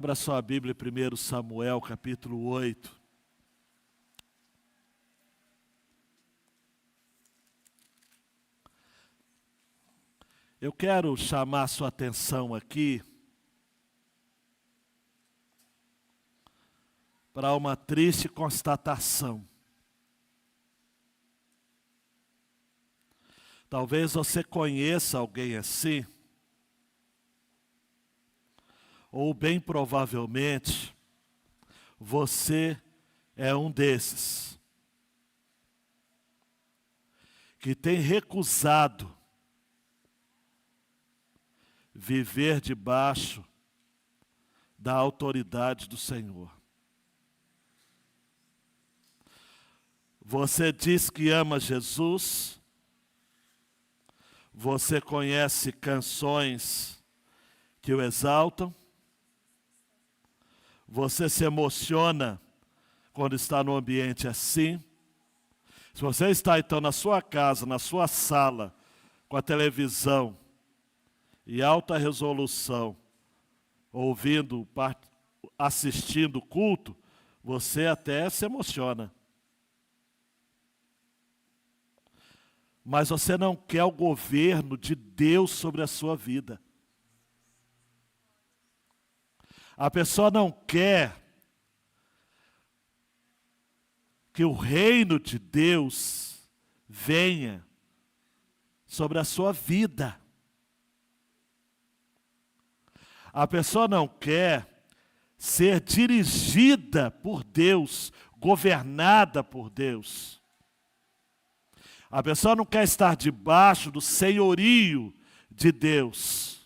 Abra sua Bíblia em 1 Samuel, capítulo 8. Eu quero chamar a sua atenção aqui para uma triste constatação. Talvez você conheça alguém assim, ou bem provavelmente você é um desses que tem recusado viver debaixo da autoridade do Senhor. Você diz que ama Jesus, você conhece canções que o exaltam, você se emociona quando está num ambiente assim. Se você está então na sua casa, na sua sala, com a televisão em alta resolução, ouvindo, assistindo o culto, você até se emociona. Mas você não quer o governo de Deus sobre a sua vida. A pessoa não quer que o reino de Deus venha sobre a sua vida. A pessoa não quer ser dirigida por Deus, governada por Deus. A pessoa não quer estar debaixo do senhorio de Deus.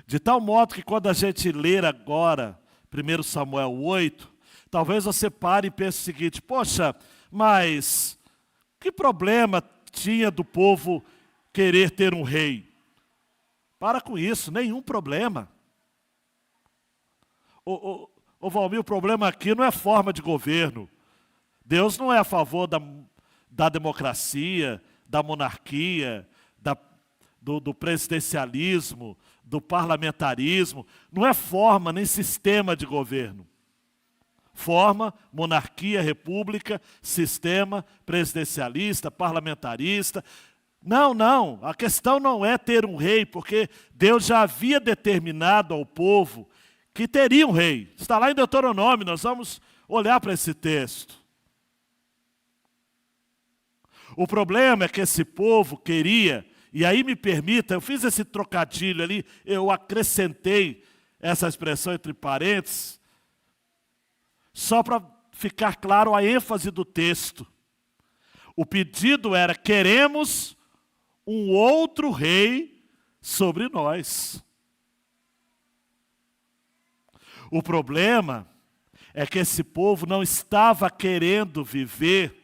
De tal modo que quando a gente ler agora 1 Samuel 8, talvez você pare e pense o seguinte: poxa, mas que problema tinha do povo querer ter um rei? Para com isso, nenhum problema. Ô Valmir, o problema aqui não é forma de governo. Deus não é a favor da democracia, da monarquia, do presidencialismo, do parlamentarismo. Não é forma nem sistema de governo. Forma, monarquia, república, sistema presidencialista, parlamentarista. Não, a questão não é ter um rei, porque Deus já havia determinado ao povo que teria um rei. Está lá em Deuteronômio, nós vamos olhar para esse texto. O problema é que esse povo queria, e aí me permita, eu fiz esse trocadilho ali, eu acrescentei essa expressão entre parênteses, só para ficar claro a ênfase do texto. O pedido era: queremos um outro rei sobre nós. O problema é que esse povo não estava querendo viver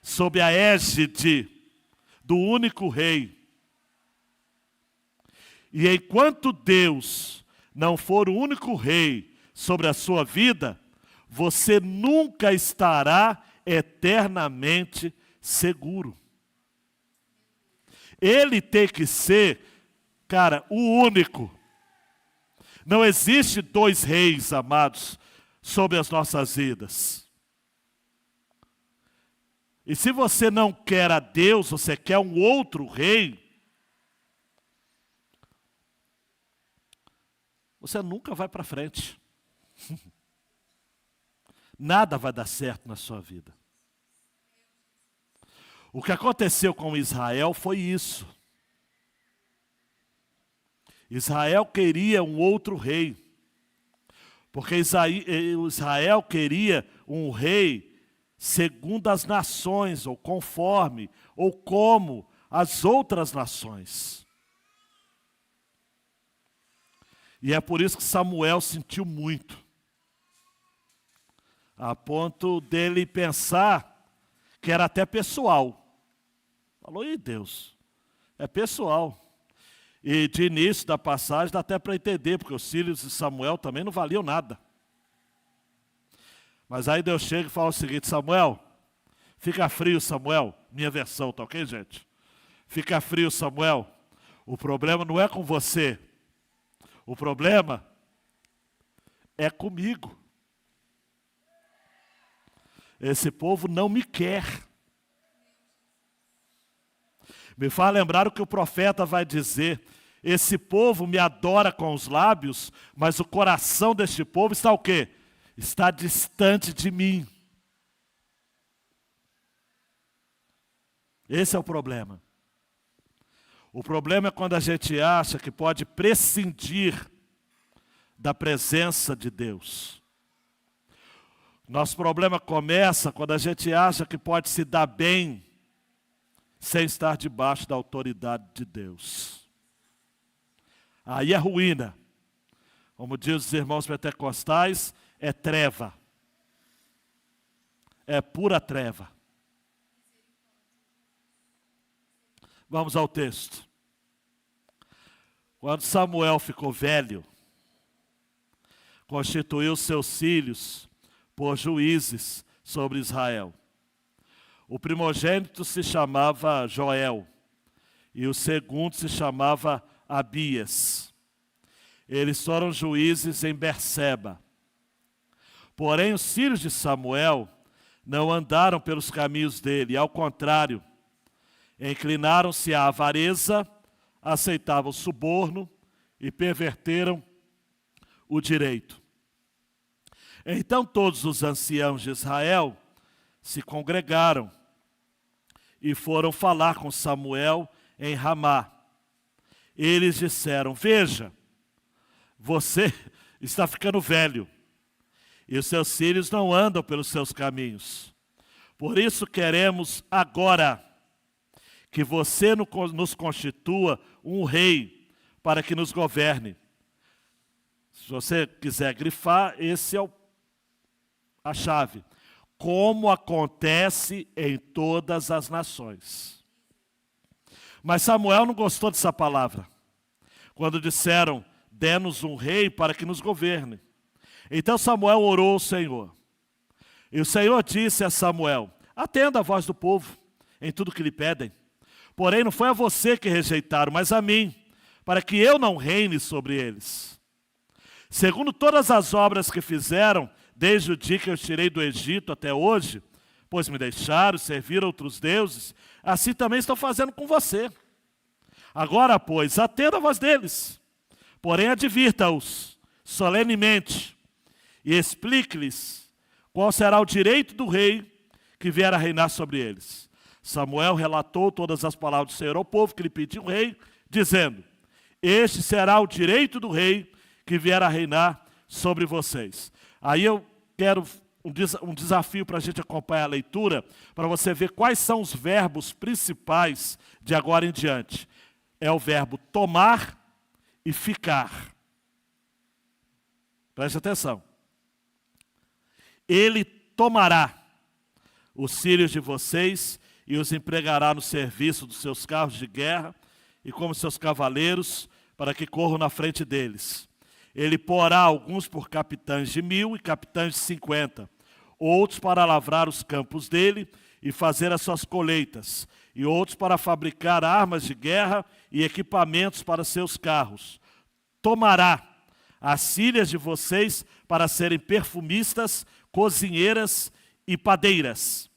sob a égide do único rei. E enquanto Deus não for o único rei sobre a sua vida, você nunca estará eternamente seguro. Ele tem que ser, cara, o único. Não existe dois reis, amados, sobre as nossas vidas. E se você não quer a Deus, você quer um outro rei, você nunca vai para frente. Nada vai dar certo na sua vida. O que aconteceu com Israel foi isso. Israel queria um outro rei. Porque Israel queria um rei segundo as nações, ou conforme, ou como as outras nações. E é por isso que Samuel sentiu muito, a ponto dele pensar que era até pessoal. Falou: ih, Deus, é pessoal. E de início da passagem dá até para entender, porque os filhos de Samuel também não valiam nada. Mas aí Deus chega e fala o seguinte: Samuel, fica frio, Samuel. Minha versão, tá ok, gente? Fica frio, Samuel. O problema não é com você. O problema é comigo. Esse povo não me quer. Me faz lembrar o que o profeta vai dizer. Esse povo me adora com os lábios, mas o coração deste povo está o quê? Está distante de mim. Esse é o problema. O problema é quando a gente acha que pode prescindir da presença de Deus. Nosso problema começa quando a gente acha que pode se dar bem sem estar debaixo da autoridade de Deus. Aí é ruína. Como diz os irmãos pentecostais, é treva. É pura treva. Vamos ao texto. Quando Samuel ficou velho, constituiu seus filhos por juízes sobre Israel. O primogênito se chamava Joel e o segundo se chamava Abias. Eles foram juízes em Berseba. Porém, os filhos de Samuel não andaram pelos caminhos dele, ao contrário, inclinaram-se à avareza, aceitavam suborno e perverteram o direito. Então todos os anciãos de Israel se congregaram e foram falar com Samuel em Ramá. Eles disseram: veja, você está ficando velho e os seus filhos não andam pelos seus caminhos. Por isso queremos agora que você nos constitua um rei para que nos governe. Se você quiser grifar, esse é a chave. Como acontece em todas as nações. Mas Samuel não gostou dessa palavra. Quando disseram: dê-nos um rei para que nos governe. Então Samuel orou ao Senhor. E o Senhor disse a Samuel: atenda a voz do povo em tudo que lhe pedem. Porém, não foi a você que rejeitaram, mas a mim, para que eu não reine sobre eles. Segundo todas as obras que fizeram, desde o dia que eu os tirei do Egito até hoje, pois me deixaram servir outros deuses, assim também estão fazendo com você. Agora, pois, atenda a voz deles, porém advirta-os solenemente e explique-lhes qual será o direito do rei que vier a reinar sobre eles. Samuel relatou todas as palavras do Senhor ao povo que lhe pediu o rei, dizendo: este será o direito do rei que vier a reinar sobre vocês. Aí eu quero um desafio para a gente acompanhar a leitura, para você ver quais são os verbos principais de agora em diante. É o verbo tomar e ficar. Preste atenção. Ele tomará os filhos de vocês e os empregará no serviço dos seus carros de guerra e como seus cavaleiros, para que corram na frente deles. Ele porá alguns por capitães de 1000 e capitães de 50, outros para lavrar os campos dele e fazer as suas colheitas, e outros para fabricar armas de guerra e equipamentos para seus carros. Tomará as filhas de vocês para serem perfumistas, cozinheiras e padeiras.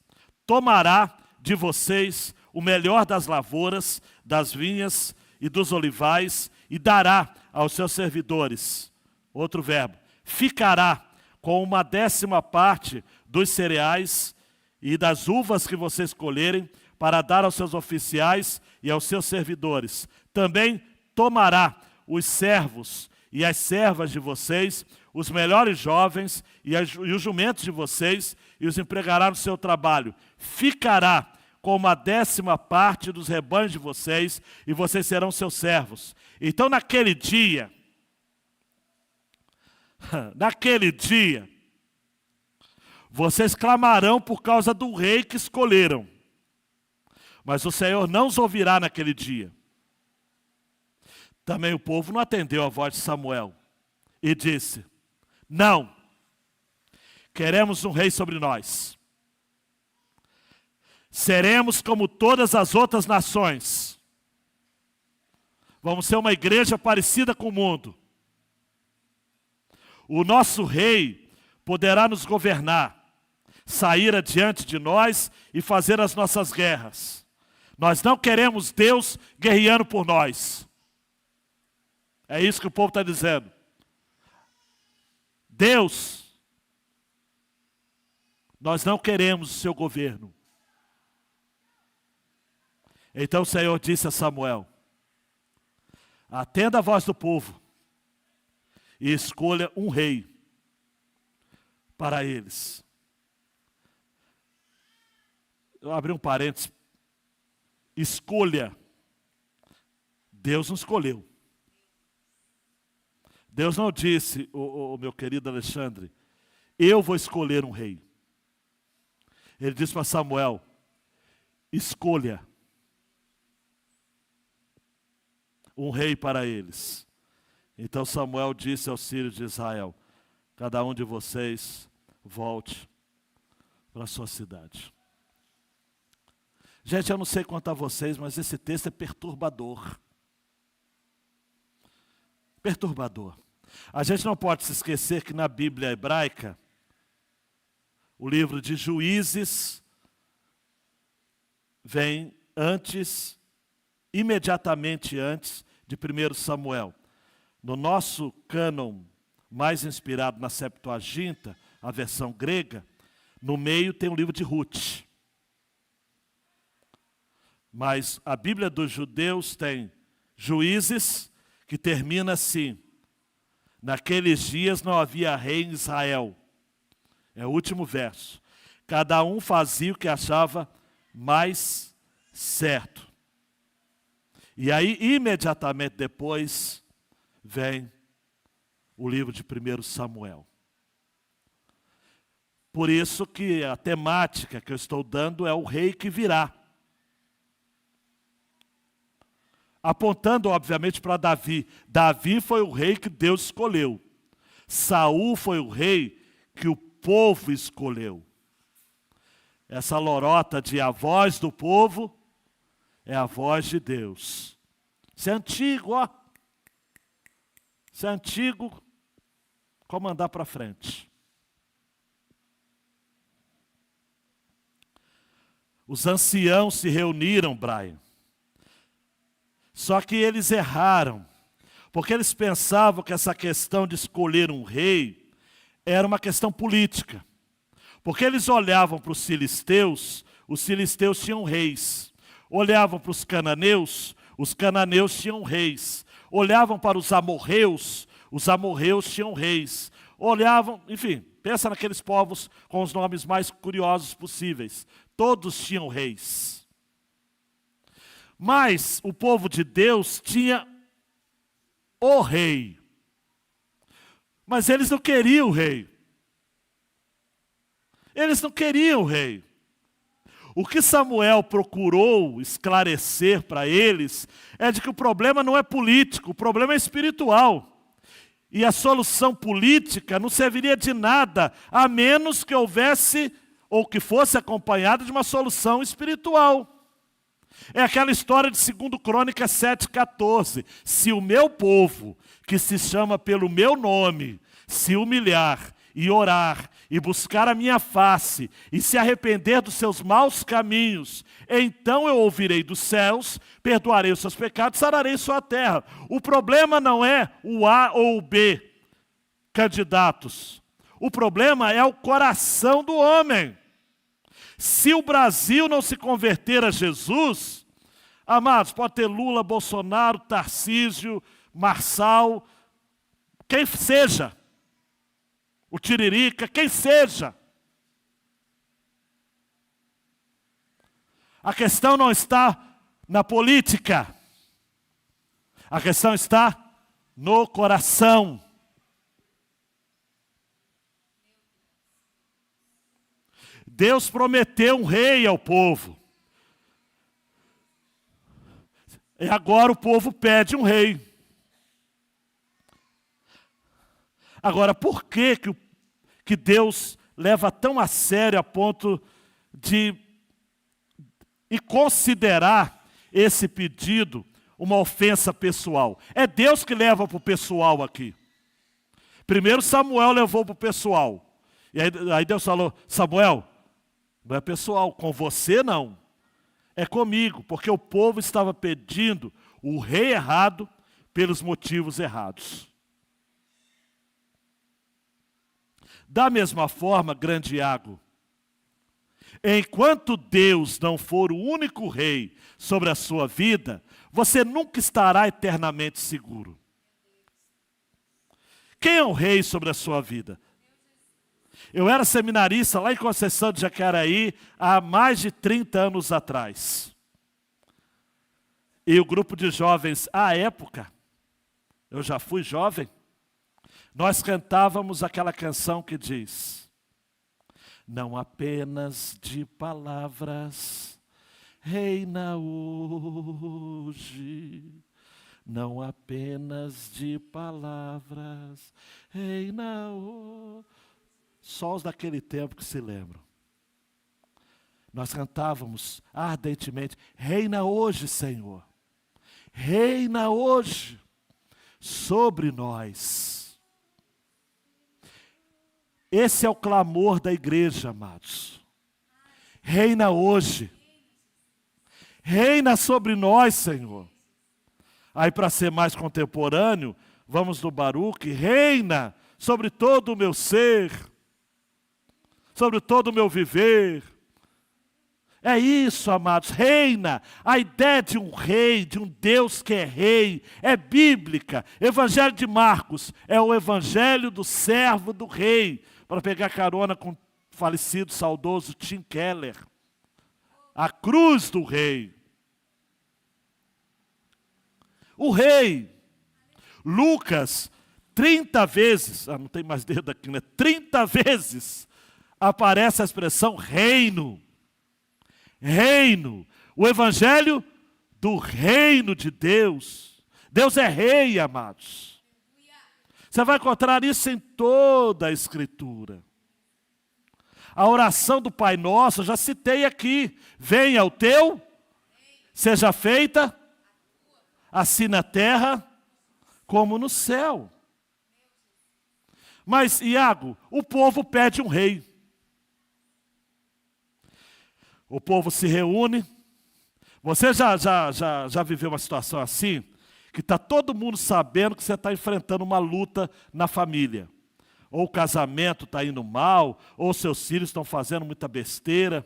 Tomará de vocês o melhor das lavouras, das vinhas e dos olivais, e dará aos seus servidores. Outro verbo. Ficará com 1/10 dos cereais e das uvas que vocês colherem, para dar aos seus oficiais e aos seus servidores. Também tomará os servos e as servas de vocês, os melhores jovens e os jumentos de vocês, e os empregará no seu trabalho. Ficará com 1/10 dos rebanhos de vocês, e vocês serão seus servos. Então naquele dia, vocês clamarão por causa do rei que escolheram, mas o Senhor não os ouvirá naquele dia. Também o povo não atendeu a voz de Samuel e disse: não, queremos um rei sobre nós. Seremos como todas as outras nações. Vamos ser uma igreja parecida com o mundo. O nosso rei poderá nos governar, sair adiante de nós e fazer as nossas guerras. Nós não queremos Deus guerreando por nós. É isso que o povo está dizendo. Deus, nós não queremos o seu governo. Então o Senhor disse a Samuel: atenda a voz do povo e escolha um rei para eles. Eu abri um parênteses. Escolha. Deus não escolheu. Deus não disse, meu querido Alexandre, eu vou escolher um rei. Ele disse para Samuel: escolha um rei para eles. Então Samuel disse aos filhos de Israel: cada um de vocês volte para a sua cidade. Gente, eu não sei quanto a vocês, mas esse texto é perturbador. Perturbador. A gente não pode se esquecer que na Bíblia hebraica, o livro de Juízes vem antes, imediatamente antes de 1 Samuel. No nosso cânon mais inspirado na Septuaginta, a versão grega, no meio tem o livro de Ruth. Mas a Bíblia dos judeus tem Juízes, que termina assim: naqueles dias não havia rei em Israel. É o último verso. Cada um fazia o que achava mais certo. E aí, imediatamente depois, vem o livro de 1 Samuel. Por isso que a temática que eu estou dando é o rei que virá. Apontando, obviamente, para Davi. Davi foi o rei que Deus escolheu. Saul foi o rei que o povo escolheu. Essa lorota de a voz do povo é a voz de Deus. Isso é antigo, ó. Isso é antigo, como andar para frente. Os anciãos se reuniram, Brian. Só que eles erraram, porque eles pensavam que essa questão de escolher um rei era uma questão política. Porque eles olhavam para os filisteus tinham reis. Olhavam para os cananeus tinham reis. Olhavam para os amorreus tinham reis. Olhavam, enfim, pensa naqueles povos com os nomes mais curiosos possíveis. Todos tinham reis. Mas o povo de Deus tinha o rei. Mas eles não queriam o rei. Eles não queriam o rei. O que Samuel procurou esclarecer para eles é de que o problema não é político, o problema é espiritual. E a solução política não serviria de nada, a menos que houvesse ou que fosse acompanhada de uma solução espiritual. É aquela história de 2 Crônicas 7,14. Se o meu povo, que se chama pelo meu nome, se humilhar e orar e buscar a minha face e se arrepender dos seus maus caminhos, então eu ouvirei dos céus, perdoarei os seus pecados, sararei sua terra. O problema não é o A ou o B candidatos. O problema é o coração do homem. Se o Brasil não se converter a Jesus, amados, pode ter Lula, Bolsonaro, Tarcísio, Marçal, quem seja, o Tiririca, quem seja. A questão não está na política, a questão está no coração. Deus prometeu um rei ao povo. E agora o povo pede um rei. Agora, por que Deus leva tão a sério a ponto de considerar esse pedido uma ofensa pessoal? É Deus que leva para o pessoal aqui. Primeiro Samuel levou para o pessoal. E aí Deus falou, Samuel, não é pessoal, com você não. É comigo, porque o povo estava pedindo o rei errado pelos motivos errados. Da mesma forma, grande Iago, enquanto Deus não for o único rei sobre a sua vida, você nunca estará eternamente seguro. Quem é o rei sobre a sua vida? Eu era seminarista lá em Conceição de Jacareí há mais de 30 anos atrás. E o grupo de jovens, à época, eu já fui jovem, nós cantávamos aquela canção que diz: não apenas de palavras reina hoje, não apenas de palavras reina hoje. Só os daquele tempo que se lembram. Nós cantávamos ardentemente, reina hoje, Senhor, reina hoje sobre nós. Esse é o clamor da igreja, amados. Reina hoje. Reina sobre nós, Senhor. Aí, para ser mais contemporâneo, vamos no Baruque. Reina sobre todo o meu ser, sobre todo o meu viver. É isso, amados, reina. A ideia de um rei, de um Deus que é rei, é bíblica. Evangelho de Marcos é o evangelho do servo do rei, para pegar carona com o falecido, saudoso Tim Keller. A cruz do rei. O rei. Lucas, 30 vezes, não tem mais dedo aqui, né? 30 vezes aparece a expressão reino. Reino. O evangelho do reino de Deus. Deus é rei, amados. Você vai encontrar isso em toda a Escritura. A oração do Pai Nosso, eu já citei aqui. Venha o teu, seja feita, assim na terra, como no céu. Mas, Iago, o povo pede um rei. O povo se reúne. Você já viveu uma situação assim? Que está todo mundo sabendo que você está enfrentando uma luta na família. Ou o casamento está indo mal, ou seus filhos estão fazendo muita besteira.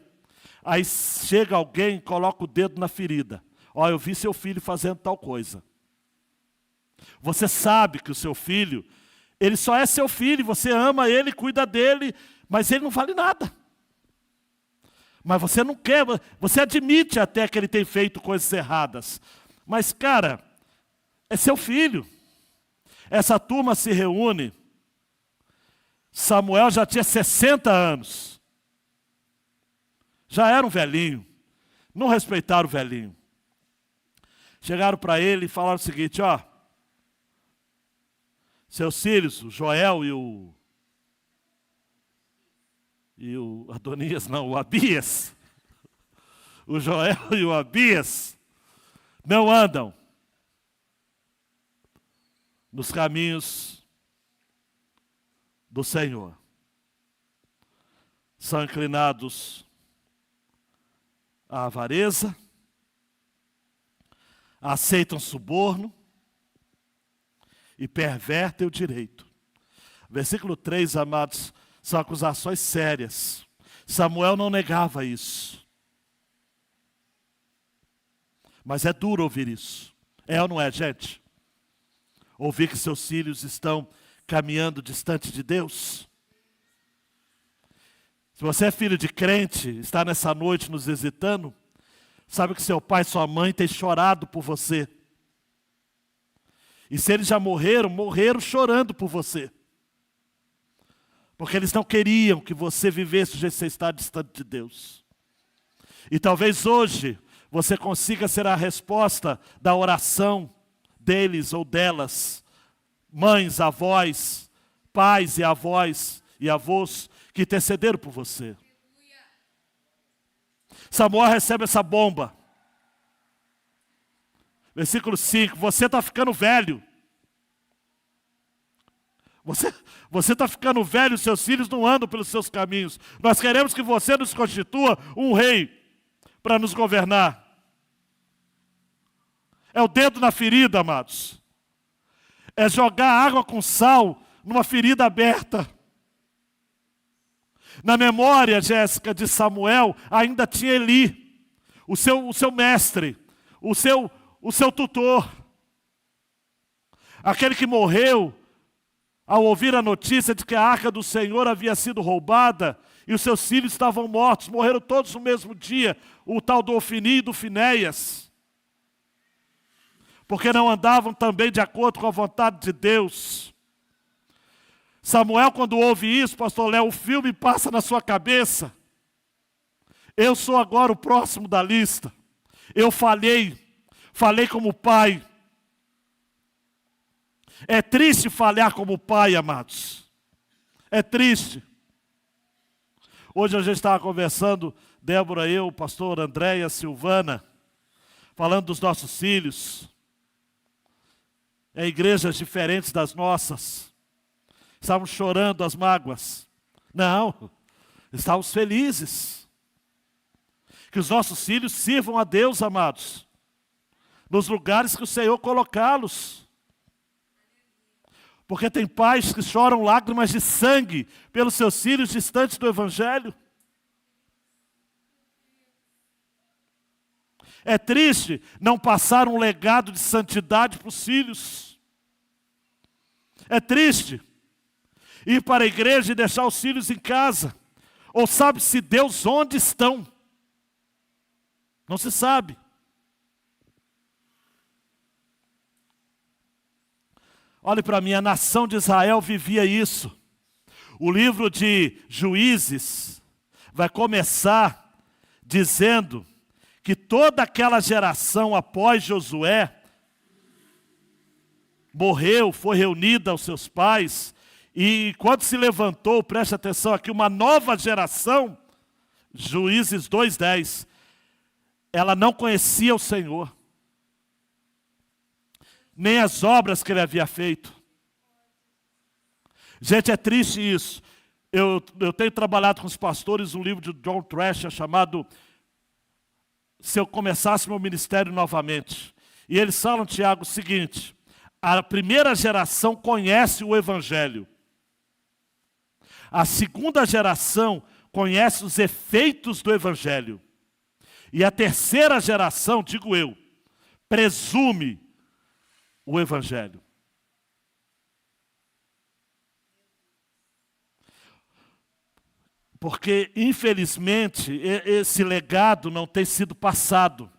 Aí chega alguém e coloca o dedo na ferida. Ó, eu vi seu filho fazendo tal coisa. Você sabe que o seu filho, ele só é seu filho, você ama ele, cuida dele, mas ele não vale nada. Mas você não quer, você admite até que ele tem feito coisas erradas. Mas, cara, é seu filho. Essa turma se reúne. Samuel já tinha 60 anos. Já era um velhinho. Não respeitaram o velhinho. Chegaram para ele e falaram o seguinte, ó. Seus filhos, o Joel e o Adonias, não, o Abias. O Joel e o Abias não andam nos caminhos do Senhor. São inclinados à avareza, aceitam suborno e pervertem o direito. Versículo 3, amados, são acusações sérias. Samuel não negava isso. Mas é duro ouvir isso. É ou não é, gente? Ouvir que seus filhos estão caminhando distante de Deus. Se você é filho de crente, está nessa noite nos visitando, sabe que seu pai e sua mãe têm chorado por você. E se eles já morreram, morreram chorando por você. Porque eles não queriam que você vivesse do jeito que você está distante de Deus. E talvez hoje você consiga ser a resposta da oração deles ou delas. Mães, avós, pais e avós e avós que intercederam por você. Samuel recebe essa bomba. Versículo 5, você está ficando velho. Você está ficando velho, seus filhos não andam pelos seus caminhos. Nós queremos que você nos constitua um rei para nos governar. É o dedo na ferida, amados. É jogar água com sal numa ferida aberta. Na memória, Jéssica, de Samuel, ainda tinha Eli, o seu mestre, o seu tutor. Aquele que morreu ao ouvir a notícia de que a arca do Senhor havia sido roubada e os seus filhos estavam mortos, morreram todos no mesmo dia, o tal do Ofni e do Finéias, porque não andavam também de acordo com a vontade de Deus. Samuel, quando ouve isso, pastor Léo, o filme passa na sua cabeça. Eu sou agora o próximo da lista. Eu falhei como pai. É triste falhar como pai, amados. É triste. Hoje a gente estava conversando, Débora, eu, o pastor Andréia, Silvana, falando dos nossos filhos. Igrejas diferentes das nossas. Estávamos chorando as mágoas. Não, estávamos felizes. Que os nossos filhos sirvam a Deus, amados, nos lugares que o Senhor colocá-los. Porque tem pais que choram lágrimas de sangue pelos seus filhos distantes do Evangelho. É triste não passar um legado de santidade para os filhos. É triste ir para a igreja e deixar os filhos em casa. Ou sabe-se Deus onde estão? Não se sabe. Olhe para mim, a nação de Israel vivia isso. O livro de Juízes vai começar dizendo que toda aquela geração após Josué morreu, foi reunida aos seus pais, e quando se levantou, preste atenção aqui, uma nova geração, Juízes 2:10, ela não conhecia o Senhor, nem as obras que ele havia feito. Gente, é triste isso. Eu tenho trabalhado com os pastores um livro de John Thrasher chamado Se Eu Começasse Meu Ministério Novamente. E eles falam, Tiago, o seguinte: a primeira geração conhece o Evangelho. A segunda geração conhece os efeitos do Evangelho. E a terceira geração, digo eu, presume o Evangelho. Porque, infelizmente, esse legado não tem sido passado.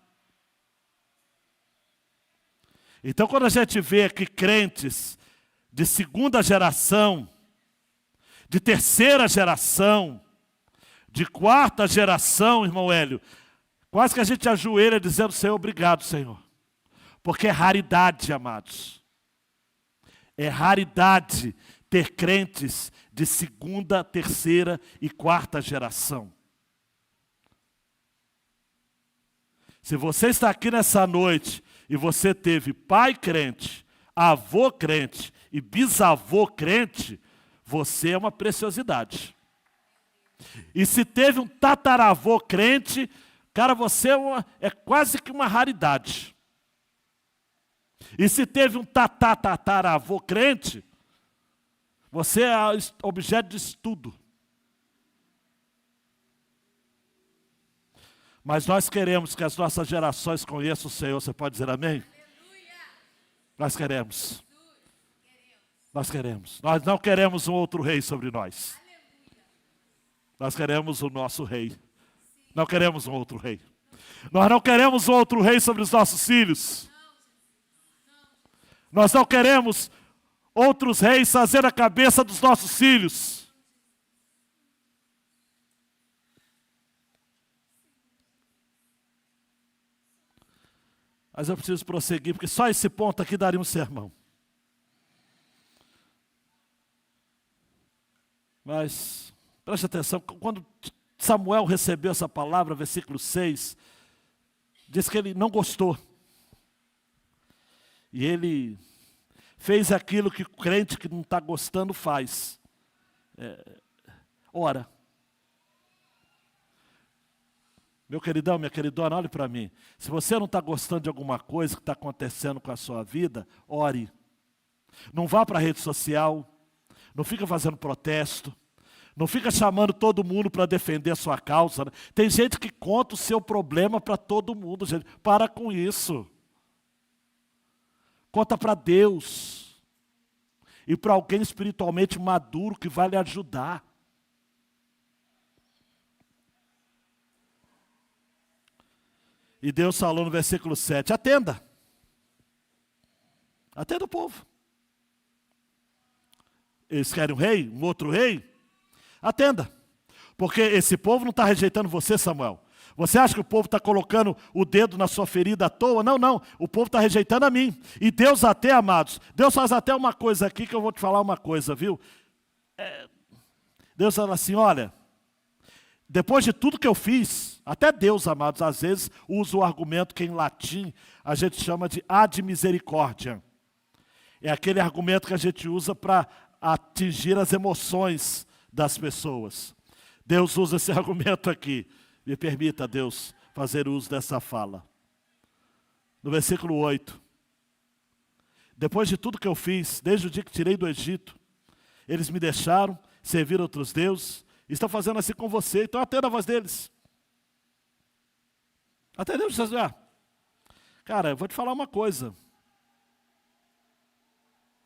Então, quando a gente vê aqui crentes de segunda geração, de terceira geração, de quarta geração, irmão Hélio, quase que a gente ajoelha dizendo, Senhor, obrigado, Senhor. Porque é raridade, amados. É raridade ter crentes de segunda, terceira e quarta geração. Se você está aqui nessa noite e você teve pai crente, avô crente e bisavô crente, você é uma preciosidade. E se teve um tataravô crente, cara, você é quase que uma raridade. E se teve um tataravô crente, você é objeto de estudo. Mas nós queremos que as nossas gerações conheçam o Senhor. Você pode dizer amém? Aleluia. Nós queremos. Nós queremos. Nós não queremos um outro rei sobre nós. Aleluia. Nós queremos o nosso rei. Sim. Não queremos um outro rei. Nós não queremos um outro rei sobre os nossos filhos. Nós não queremos outros reis fazer a cabeça dos nossos filhos. Mas eu preciso prosseguir, porque só esse ponto aqui daria um sermão. Mas, preste atenção, quando Samuel recebeu essa palavra, versículo 6, diz que ele não gostou. E ele fez aquilo que o crente que não está gostando faz. Ora. Meu queridão, minha queridona, olhe para mim. Se você não está gostando de alguma coisa que está acontecendo com a sua vida, ore. Não vá para a rede social, não fica fazendo protesto, não fica chamando todo mundo para defender a sua causa. Né? Tem gente que conta o seu problema para todo mundo, gente. Para com isso. Conta para Deus. E para alguém espiritualmente maduro que vai lhe ajudar. E Deus falou no versículo 7, atenda. Atenda o povo. Eles querem um rei, um outro rei? Atenda. Porque esse povo não está rejeitando você, Samuel. Você acha que o povo está colocando o dedo na sua ferida à toa? Não, não. O povo está rejeitando a mim. E Deus até, amados, Deus faz até uma coisa aqui que eu vou te falar uma coisa, viu? Deus fala assim, olha, depois de tudo que eu fiz, até Deus, amados, às vezes usa o argumento que em latim a gente chama de ad misericordia. É aquele argumento que a gente usa para atingir as emoções das pessoas. Deus usa esse argumento aqui. Me permita, Deus, fazer uso dessa fala. No versículo 8. Depois de tudo que eu fiz, desde o dia que tirei do Egito, eles me deixaram, servir outros deuses, estão fazendo assim com você, então atenda a voz deles. Atendeu, Jesus? Cara, eu vou te falar uma coisa.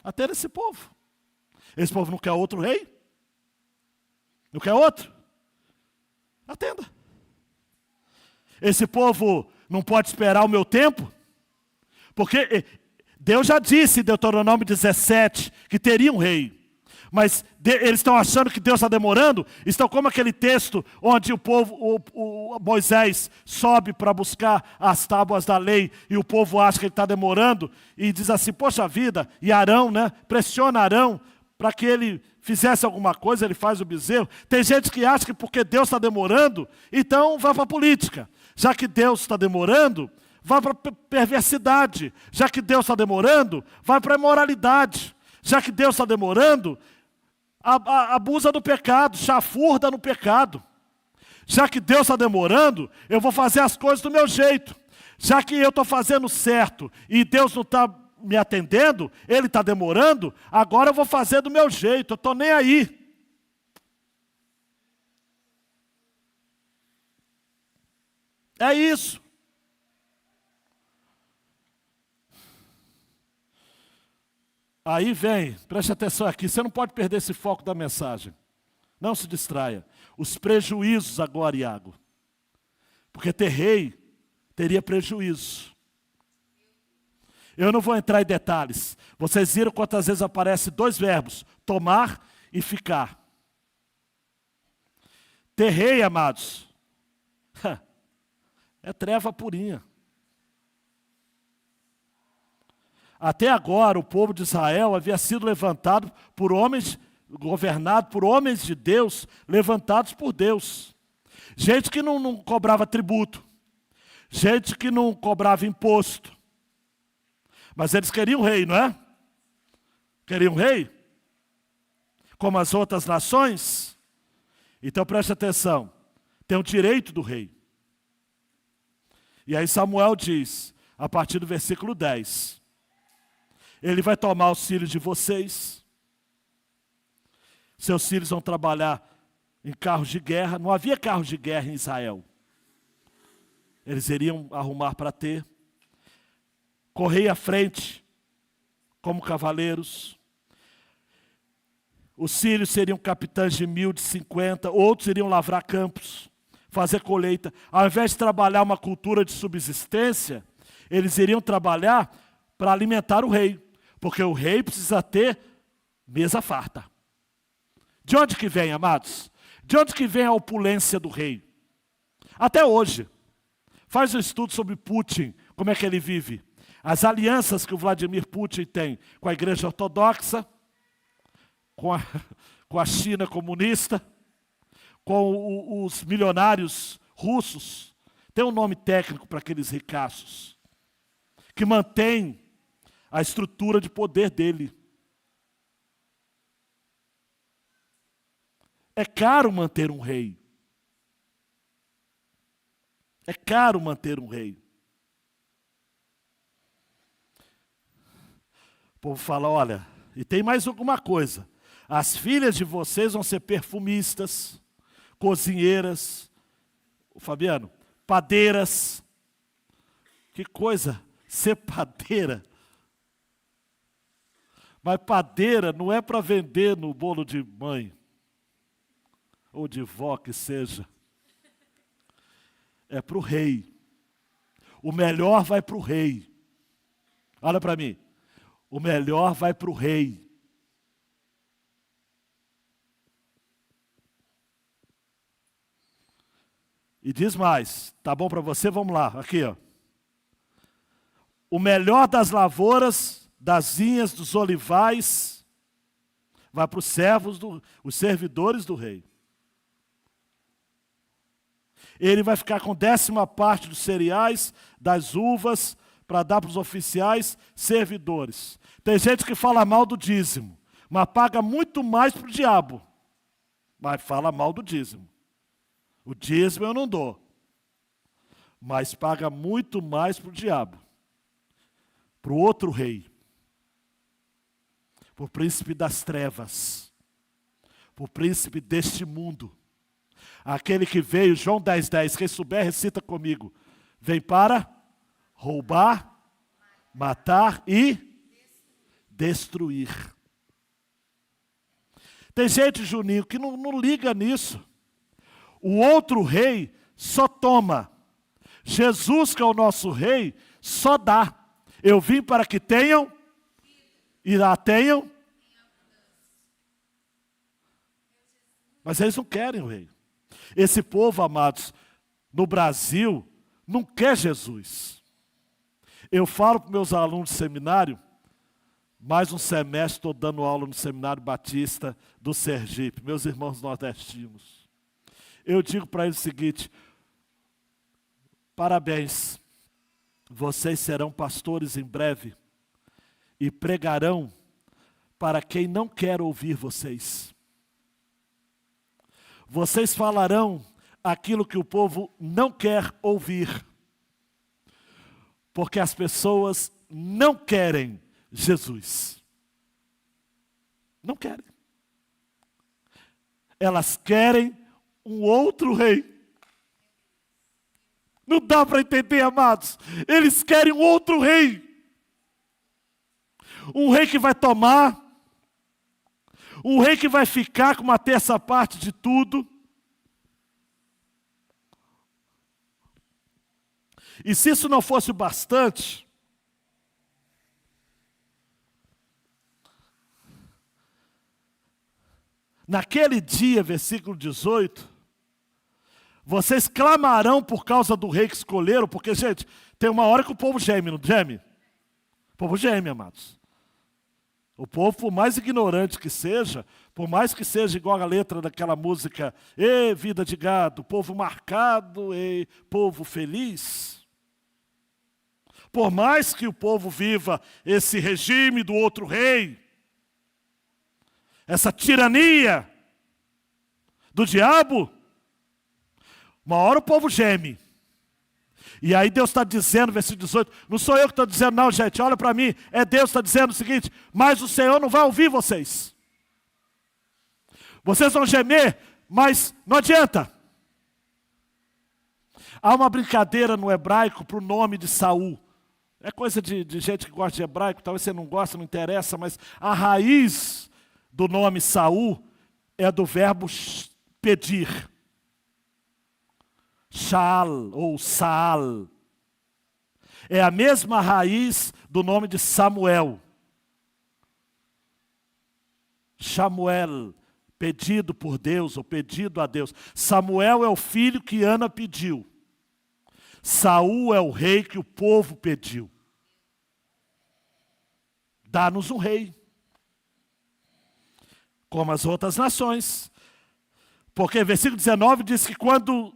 Atenda esse povo. Esse povo não quer outro rei? Não quer outro? Atenda. Esse povo não pode esperar o meu tempo? Porque Deus já disse em Deuteronômio 17 que teria um rei. Mas eles estão achando que Deus está demorando? Estão como aquele texto onde o povo, Moisés sobe para buscar as tábuas da lei e o povo acha que ele está demorando e diz assim, poxa vida, e Arão, né, pressiona Arão para que ele fizesse alguma coisa, ele faz o bezerro. Tem gente que acha que porque Deus está demorando, então vai para a política. Já que Deus está demorando, vai para a perversidade. Já que Deus está demorando, vai para a imoralidade. Já que Deus está demorando, abusa do pecado, chafurda no pecado. Já que Deus está demorando, eu vou fazer as coisas do meu jeito. Já que eu estou fazendo certo e Deus não está me atendendo, Ele está demorando, agora eu vou fazer do meu jeito, eu estou nem aí. É isso. Aí vem, preste atenção aqui, você não pode perder esse foco da mensagem. Não se distraia. Os prejuízos agora, Iago. Porque ter rei teria prejuízo. Eu não vou entrar em detalhes. Vocês viram quantas vezes aparecem dois verbos, tomar e ficar. Ter rei, amados, é treva purinha. Até agora, o povo de Israel havia sido levantado por homens, governado por homens de Deus, levantados por Deus. Gente que não cobrava tributo, gente que não cobrava imposto. Mas eles queriam rei, não é? Queriam rei? Como as outras nações? Então preste atenção, tem o direito do rei. E aí Samuel diz, a partir do versículo 10, ele vai tomar os filhos de vocês. Seus filhos vão trabalhar em carros de guerra. Não havia carros de guerra em Israel. Eles iriam arrumar para ter. Correr à frente como cavaleiros. Os filhos seriam capitães de 1000, de 50. Outros iriam lavrar campos, fazer colheita. Ao invés de trabalhar uma cultura de subsistência, eles iriam trabalhar para alimentar o rei. Porque o rei precisa ter mesa farta. De onde que vem, amados? De onde que vem a opulência do rei? Até hoje. Faz um estudo sobre Putin, como é que ele vive. As alianças que o Vladimir Putin tem com a igreja ortodoxa, com a China comunista, com os milionários russos. Tem um nome técnico para aqueles ricaços. Que mantém a estrutura de poder dele. É caro manter um rei. É caro manter um rei. O povo fala, olha, e tem mais alguma coisa. As filhas de vocês vão ser perfumistas, cozinheiras, Fabiano, padeiras. Que coisa, ser padeira. Mas padeira não é para vender no bolo de mãe, ou de vó que seja. É para o rei. O melhor vai para o rei. Olha para mim. O melhor vai para o rei. E diz mais, tá bom para você? Vamos lá, aqui ó. O melhor das lavouras, das vinhas, dos olivais, vai para os servos, os servidores do rei. Ele vai ficar com 10ª parte dos cereais, das uvas, para dar para os oficiais servidores. Tem gente que fala mal do dízimo, mas paga muito mais para o diabo. Mas fala mal do dízimo. O dízimo eu não dou, mas paga muito mais para o diabo. Para o outro rei. Para o príncipe das trevas. Para o príncipe deste mundo. Aquele que veio, João 10:10, quem souber recita comigo. Vem para roubar, matar e destruir. Tem gente, Juninho, que não liga nisso. O outro rei só toma. Jesus, que é o nosso rei, só dá. Eu vim para que tenham e lá tenham. Mas eles não querem o rei. Esse povo, amados, no Brasil, não quer Jesus. Eu falo para meus alunos de seminário, mais um semestre estou dando aula no Seminário Batista do Sergipe, meus irmãos nordestinos. Eu digo para eles o seguinte, parabéns, vocês serão pastores em breve e pregarão para quem não quer ouvir vocês. Vocês falarão aquilo que o povo não quer ouvir. Porque as pessoas não querem Jesus. Não querem. Elas querem um outro rei. Não dá para entender, amados. Eles querem um outro rei. Um rei que vai tomar. Um rei que vai ficar com 1/3 de tudo. E se isso não fosse o bastante, naquele dia, versículo 18, vocês clamarão por causa do rei que escolheram, porque, gente, tem uma hora que o povo geme, não geme? O povo geme, amados. O povo, por mais ignorante que seja, por mais que seja igual a letra daquela música, Ê, vida de gado, povo marcado, e povo feliz. Por mais que o povo viva esse regime do outro rei, essa tirania do diabo, uma hora o povo geme. E aí Deus está dizendo, versículo 18, não sou eu que estou dizendo não, gente, olha para mim, é Deus que está dizendo o seguinte, mas o Senhor não vai ouvir vocês. Vocês vão gemer, mas não adianta. Há uma brincadeira no hebraico para o nome de Saul. É coisa de gente que gosta de hebraico, talvez você não gosta, não interessa, mas a raiz do nome Saul é do verbo pedir. Shal ou Saal. É a mesma raiz do nome de Samuel. Samuel, pedido por Deus ou pedido a Deus. Samuel é o filho que Ana pediu. Saul é o rei que o povo pediu. Dá-nos um rei. Como as outras nações. Porque versículo 19 diz que quando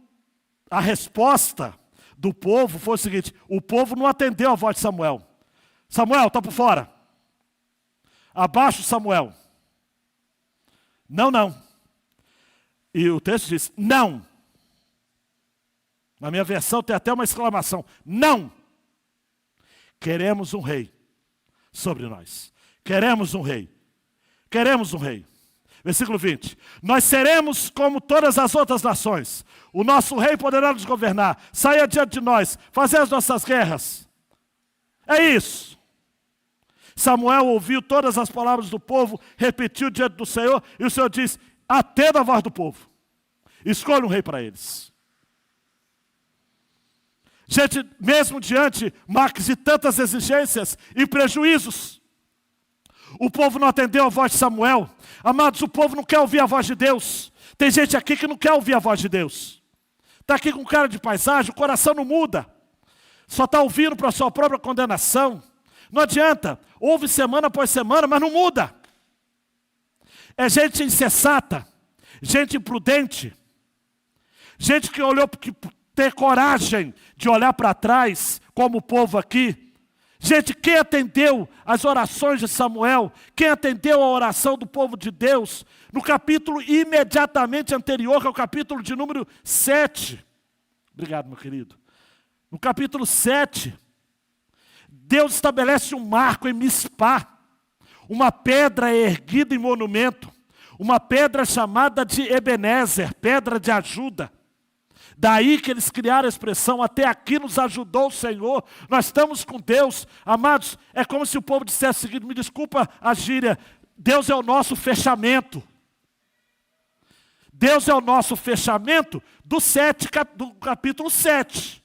a resposta do povo foi o seguinte, o povo não atendeu a voz de Samuel. Samuel, está por fora. Abaixo Samuel. Não, não. E o texto diz, não. Na minha versão tem até uma exclamação. Não. Queremos um rei sobre nós. Queremos um rei. Queremos um rei. Versículo 20. Nós seremos como todas as outras nações. O nosso rei poderá nos governar. Saia diante de nós. Fazer as nossas guerras. É isso. Samuel ouviu todas as palavras do povo, repetiu diante do Senhor, e o Senhor disse, atenda a voz do povo. Escolha um rei para eles. Gente, mesmo diante, Marcos, de tantas exigências e prejuízos, o povo não atendeu a voz de Samuel. Amados, o povo não quer ouvir a voz de Deus. Tem gente aqui que não quer ouvir a voz de Deus. Está aqui com cara de paisagem, o coração não muda. Só está ouvindo para a sua própria condenação. Não adianta, ouve semana após semana, mas não muda. É gente insensata, gente imprudente, gente que olhou, que tem coragem de olhar para trás, como o povo aqui. Gente, quem atendeu as orações de Samuel, quem atendeu a oração do povo de Deus, no capítulo imediatamente anterior, que é o capítulo de número 7. Obrigado, meu querido. No capítulo 7, Deus estabelece um marco em Mispá, uma pedra erguida em monumento, uma pedra chamada de Ebenezer, pedra de ajuda. Daí que eles criaram a expressão, até aqui nos ajudou o Senhor, nós estamos com Deus. Amados, é como se o povo dissesse o seguinte, me desculpa a gíria, Deus é o nosso fechamento. Deus é o nosso fechamento do capítulo 7.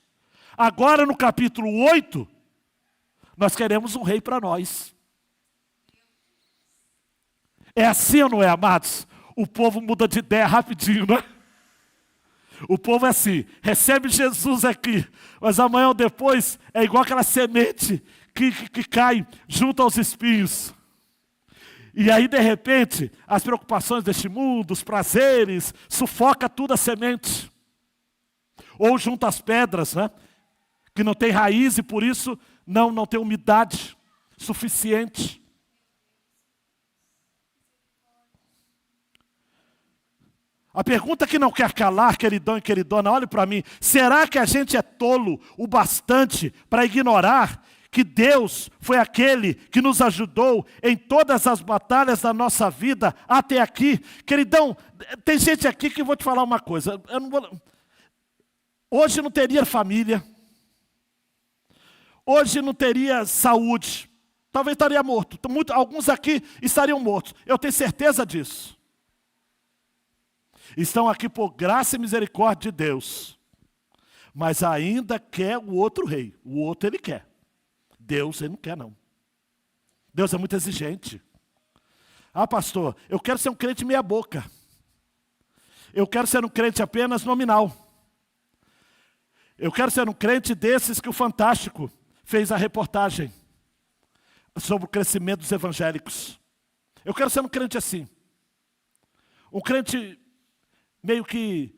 Agora no capítulo 8, nós queremos um rei para nós. É assim ou não é, amados? O povo muda de ideia rapidinho, não é? O povo é assim, recebe Jesus aqui, mas amanhã ou depois é igual aquela semente que cai junto aos espinhos. E aí, de repente, as preocupações deste mundo, os prazeres, sufoca tudo a semente. Ou junto às pedras, né? Que não tem raiz e por isso não tem umidade suficiente. A pergunta que não quer calar, queridão e queridona, olhe para mim. Será que a gente é tolo o bastante para ignorar que Deus foi aquele que nos ajudou em todas as batalhas da nossa vida até aqui? Queridão, tem gente aqui que eu vou te falar uma coisa. Hoje não teria família. Hoje não teria saúde. Talvez estaria morto. Alguns aqui estariam mortos. Eu tenho certeza disso. Estão aqui por graça e misericórdia de Deus. Mas ainda quer o outro rei. O outro ele quer. Deus ele não quer não. Deus é muito exigente. Ah, pastor, eu quero ser um crente meia boca. Eu quero ser um crente apenas nominal. Eu quero ser um crente desses que o Fantástico fez a reportagem sobre o crescimento dos evangélicos. Eu quero ser um crente assim. Um crente meio que,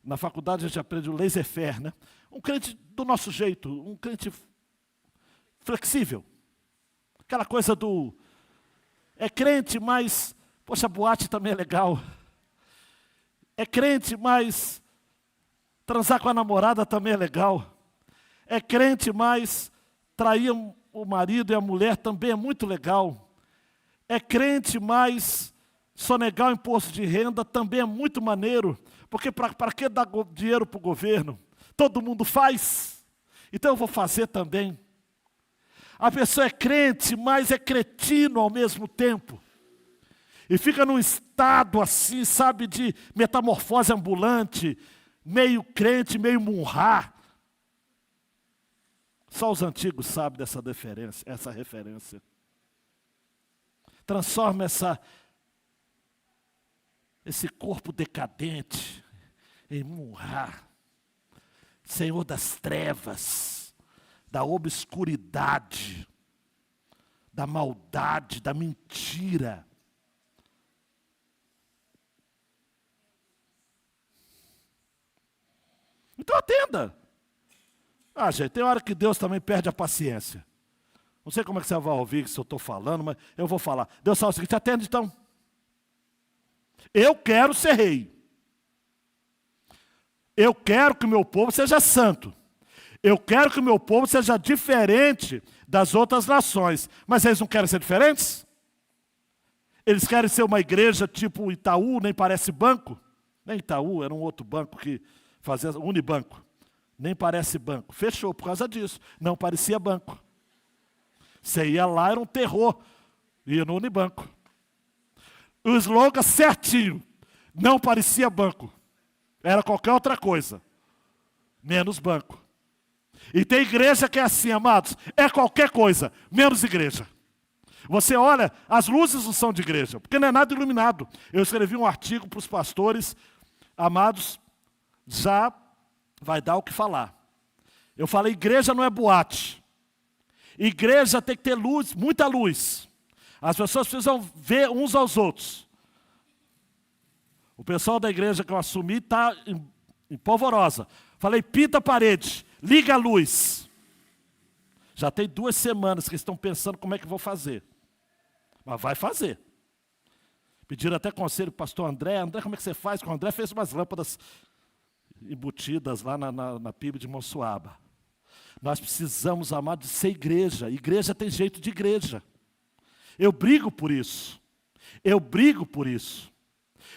na faculdade a gente aprende o laissez-faire, né? Um crente do nosso jeito, um crente flexível. Aquela coisa do, é crente, mas, poxa, boate também é legal. É crente, mas transar com a namorada também é legal. É crente, mas trair o marido e a mulher também é muito legal. É crente, mas sonegar o imposto de renda também é muito maneiro, porque para que dar dinheiro para o governo? Todo mundo faz, então eu vou fazer também. A pessoa é crente, mas é cretino ao mesmo tempo. E fica num estado assim, sabe, de metamorfose ambulante, meio crente, meio munhá. Só os antigos sabem essa referência. Transforma esse corpo decadente em munhá, Senhor das trevas, da obscuridade, da maldade, da mentira. Então atenda. Ah, gente, tem hora que Deus também perde a paciência. Não sei como é que você vai ouvir se eu estou falando, mas eu vou falar. Deus fala o seguinte: atende então. Eu quero ser rei. Eu quero que o meu povo seja santo. Eu quero que o meu povo seja diferente das outras nações. Mas eles não querem ser diferentes? Eles querem ser uma igreja tipo Itaú, nem parece banco? Nem Itaú, era um outro banco que fazia, Unibanco. Nem parece banco. Fechou por causa disso. Não parecia banco. Você ia lá, era um terror. Ia no Unibanco. O slogan certinho. Não parecia banco. Era qualquer outra coisa. Menos banco. E tem igreja que é assim, amados. É qualquer coisa, menos igreja. Você olha, as luzes não são de igreja, porque não é nada iluminado. Eu escrevi um artigo para os pastores, amados, já vai dar o que falar. Eu falei, igreja não é boate. Igreja tem que ter luz, muita luz. As pessoas precisam ver uns aos outros. O pessoal da igreja que eu assumi está em polvorosa. Falei, pinta a parede, liga a luz. Já tem 2 semanas que estão pensando como é que vou fazer. Mas vai fazer. Pediram até conselho para o pastor André. André, como é que você faz? O André fez umas lâmpadas embutidas lá na PIB de Monsuaba. Nós precisamos, amados, de ser igreja. Igreja tem jeito de igreja. Eu brigo por isso. Eu brigo por isso.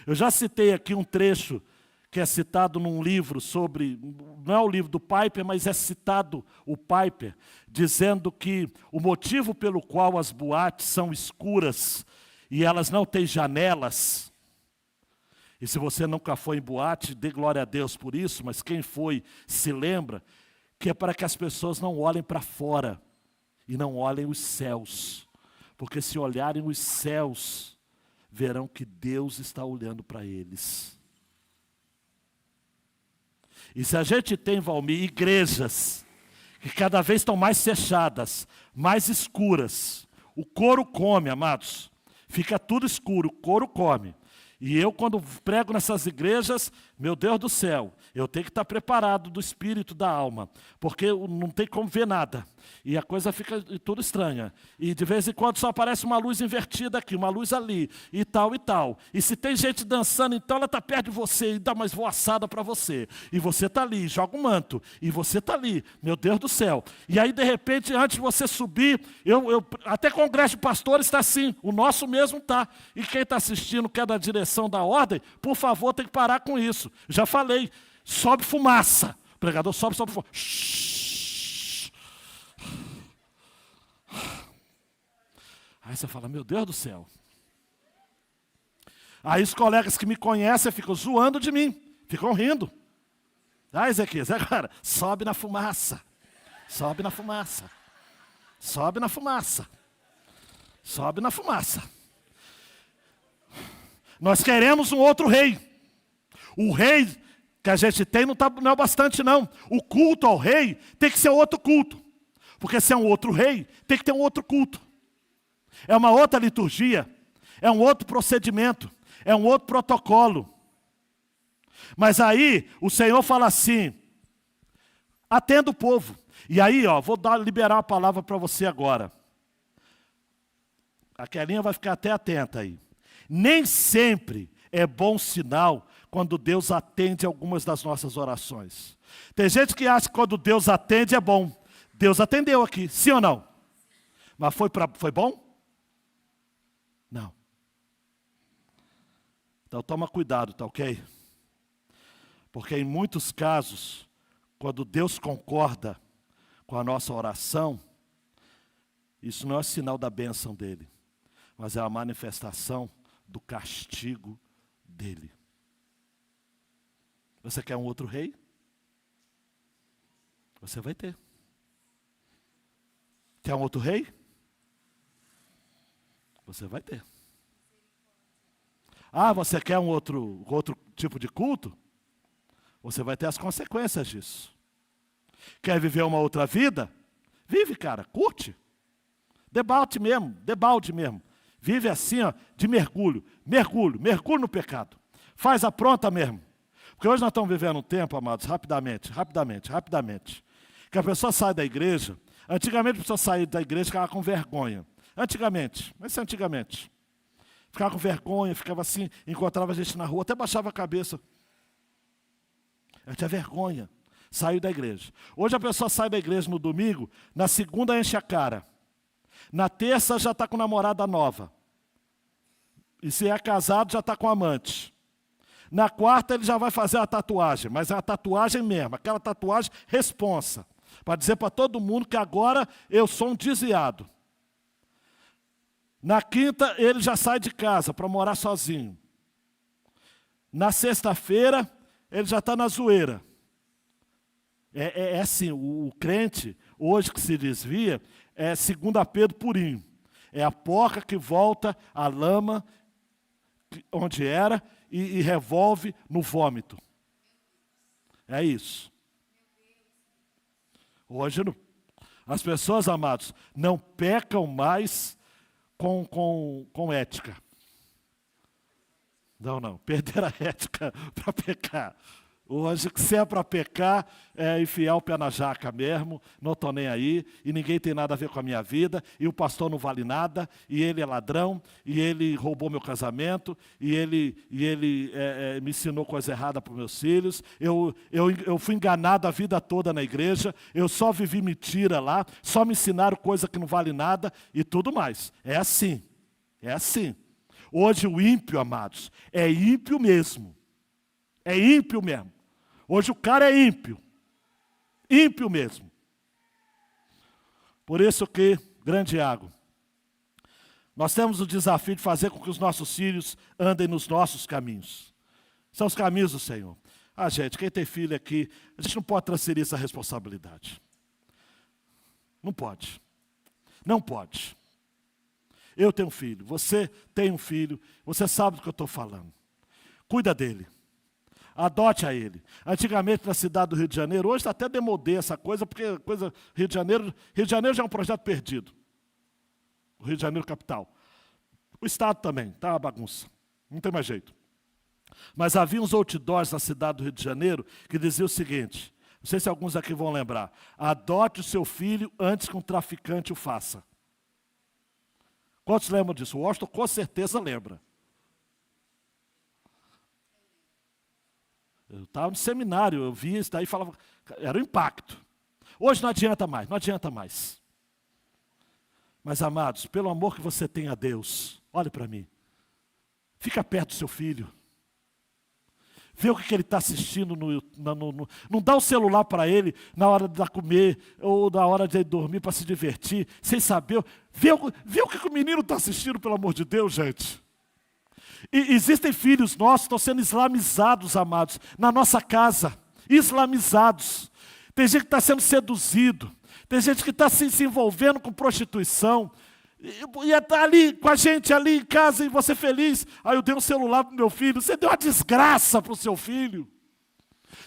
Eu já citei aqui um trecho que é citado num livro sobre, não é o livro do Piper, mas é citado o Piper, dizendo que o motivo pelo qual as boates são escuras e elas não têm janelas, e se você nunca foi em boate, dê glória a Deus por isso, mas quem foi se lembra, que é para que as pessoas não olhem para fora e não olhem os céus, porque se olharem os céus, verão que Deus está olhando para eles. E se a gente tem, Valmir, igrejas que cada vez estão mais fechadas, mais escuras, o couro come, amados, fica tudo escuro, o couro come. E eu, quando prego nessas igrejas, meu Deus do céu, eu tenho que estar preparado do espírito, da alma, porque não tem como ver nada. E a coisa fica tudo estranha. E de vez em quando só aparece uma luz invertida aqui, uma luz ali, e tal e tal. E se tem gente dançando, então ela está perto de você e dá uma esvoaçada para você. E você está ali, joga um manto, e você está ali, meu Deus do céu. E aí, de repente, antes de você subir, até congresso de pastores está assim, o nosso mesmo está. E quem está assistindo, quer da direção da ordem, por favor, tem que parar com isso. Já falei, sobe fumaça. O pregador sobe fumaça. Aí você fala, meu Deus do céu. Aí os colegas que me conhecem ficam zoando de mim, ficam rindo. Ah, Ezequias, agora, sobe na fumaça. Sobe na fumaça. Sobe na fumaça. Sobe na fumaça. Nós queremos um outro rei. O rei que a gente tem não é o bastante, não. O culto ao rei tem que ser outro culto. Porque se é um outro rei, tem que ter um outro culto. É uma outra liturgia, é um outro procedimento, é um outro protocolo. Mas aí o Senhor fala assim, atenda o povo. E aí, vou liberar a palavra para você agora. A Kelinha vai ficar até atenta aí. Nem sempre é bom sinal quando Deus atende algumas das nossas orações. Tem gente que acha que quando Deus atende é bom. Deus atendeu aqui, sim ou não? Mas foi bom? Não. Então toma cuidado, tá ok? Porque em muitos casos, quando Deus concorda com a nossa oração, isso não é sinal da bênção dele, mas é a manifestação do castigo dele. Você quer um outro rei? Você vai ter. Quer um outro rei? Você vai ter. Ah, você quer um outro tipo de culto? Você vai ter as consequências disso. Quer viver uma outra vida? Vive, cara, curte. Debalde mesmo. Vive assim, de mergulho no pecado. Faz a pronta mesmo. Porque hoje nós estamos vivendo um tempo, amados, rapidamente, que a pessoa sai da igreja, Antigamente a pessoa saía da igreja e ficava com vergonha. Antigamente, mas isso é antigamente. Ficava com vergonha, ficava assim, encontrava a gente na rua, até baixava a cabeça. Eu tinha vergonha. Saiu da igreja. Hoje a pessoa sai da igreja no domingo, na segunda enche a cara. Na terça já está com namorada nova. E se é casado, já está com amante. Na quarta ele já vai fazer a tatuagem, mas é a tatuagem mesmo, aquela tatuagem responsa. Para dizer para todo mundo que agora eu sou um desviado. Na quinta ele já sai de casa para morar sozinho. Na sexta-feira ele já está na zoeira. É assim, o crente, hoje que se desvia, é 2 Pedro purinho. É a porca que volta à lama, onde era, e revolve no vômito. É isso. Hoje, as pessoas, amados, não pecam mais com ética. Não. Perderam a ética para pecar. Hoje, se é para pecar, é enfiar o pé na jaca mesmo, não estou nem aí, e ninguém tem nada a ver com a minha vida, e o pastor não vale nada, e ele é ladrão, e ele roubou meu casamento, e ele me ensinou coisa errada para os meus filhos, eu fui enganado a vida toda na igreja, eu só vivi mentira lá, só me ensinaram coisa que não vale nada, e tudo mais. É assim. Hoje o ímpio, amados, é ímpio mesmo. É ímpio mesmo. Hoje o cara é ímpio. Ímpio mesmo. Por isso que, grande Iago, nós temos o desafio de fazer com que os nossos filhos andem nos nossos caminhos. São os caminhos do Senhor. Gente, quem tem filho aqui, a gente não pode transferir essa responsabilidade. Não pode. Não pode. Eu tenho um filho, você tem um filho, você sabe do que eu estou falando. Cuida dele. Adote a ele. Antigamente na cidade do Rio de Janeiro, hoje está até demodê essa coisa, porque Rio de Janeiro já é um projeto perdido. O Rio de Janeiro capital. O estado também, está uma bagunça. Não tem mais jeito. Mas havia uns outdoors na cidade do Rio de Janeiro que diziam o seguinte, não sei se alguns aqui vão lembrar, adote o seu filho antes que um traficante o faça. Quantos lembram disso? O Washington com certeza lembra. Eu estava no seminário, eu via isso daí e falava, era o impacto. Hoje não adianta mais. Mas, amados, pelo amor que você tem a Deus, olhe para mim, fica perto do seu filho. Vê o que ele está assistindo, não dá o celular para ele na hora de comer ou na hora de dormir para se divertir, sem saber. Vê o que o menino está assistindo, pelo amor de Deus, gente. E existem filhos nossos que estão sendo islamizados, amados, na nossa casa. Islamizados. Tem gente que está sendo seduzido. Tem gente que está se envolvendo com prostituição. E está ali com a gente, ali em casa, e você feliz. Aí eu dei um celular para o meu filho. Você deu uma desgraça para o seu filho.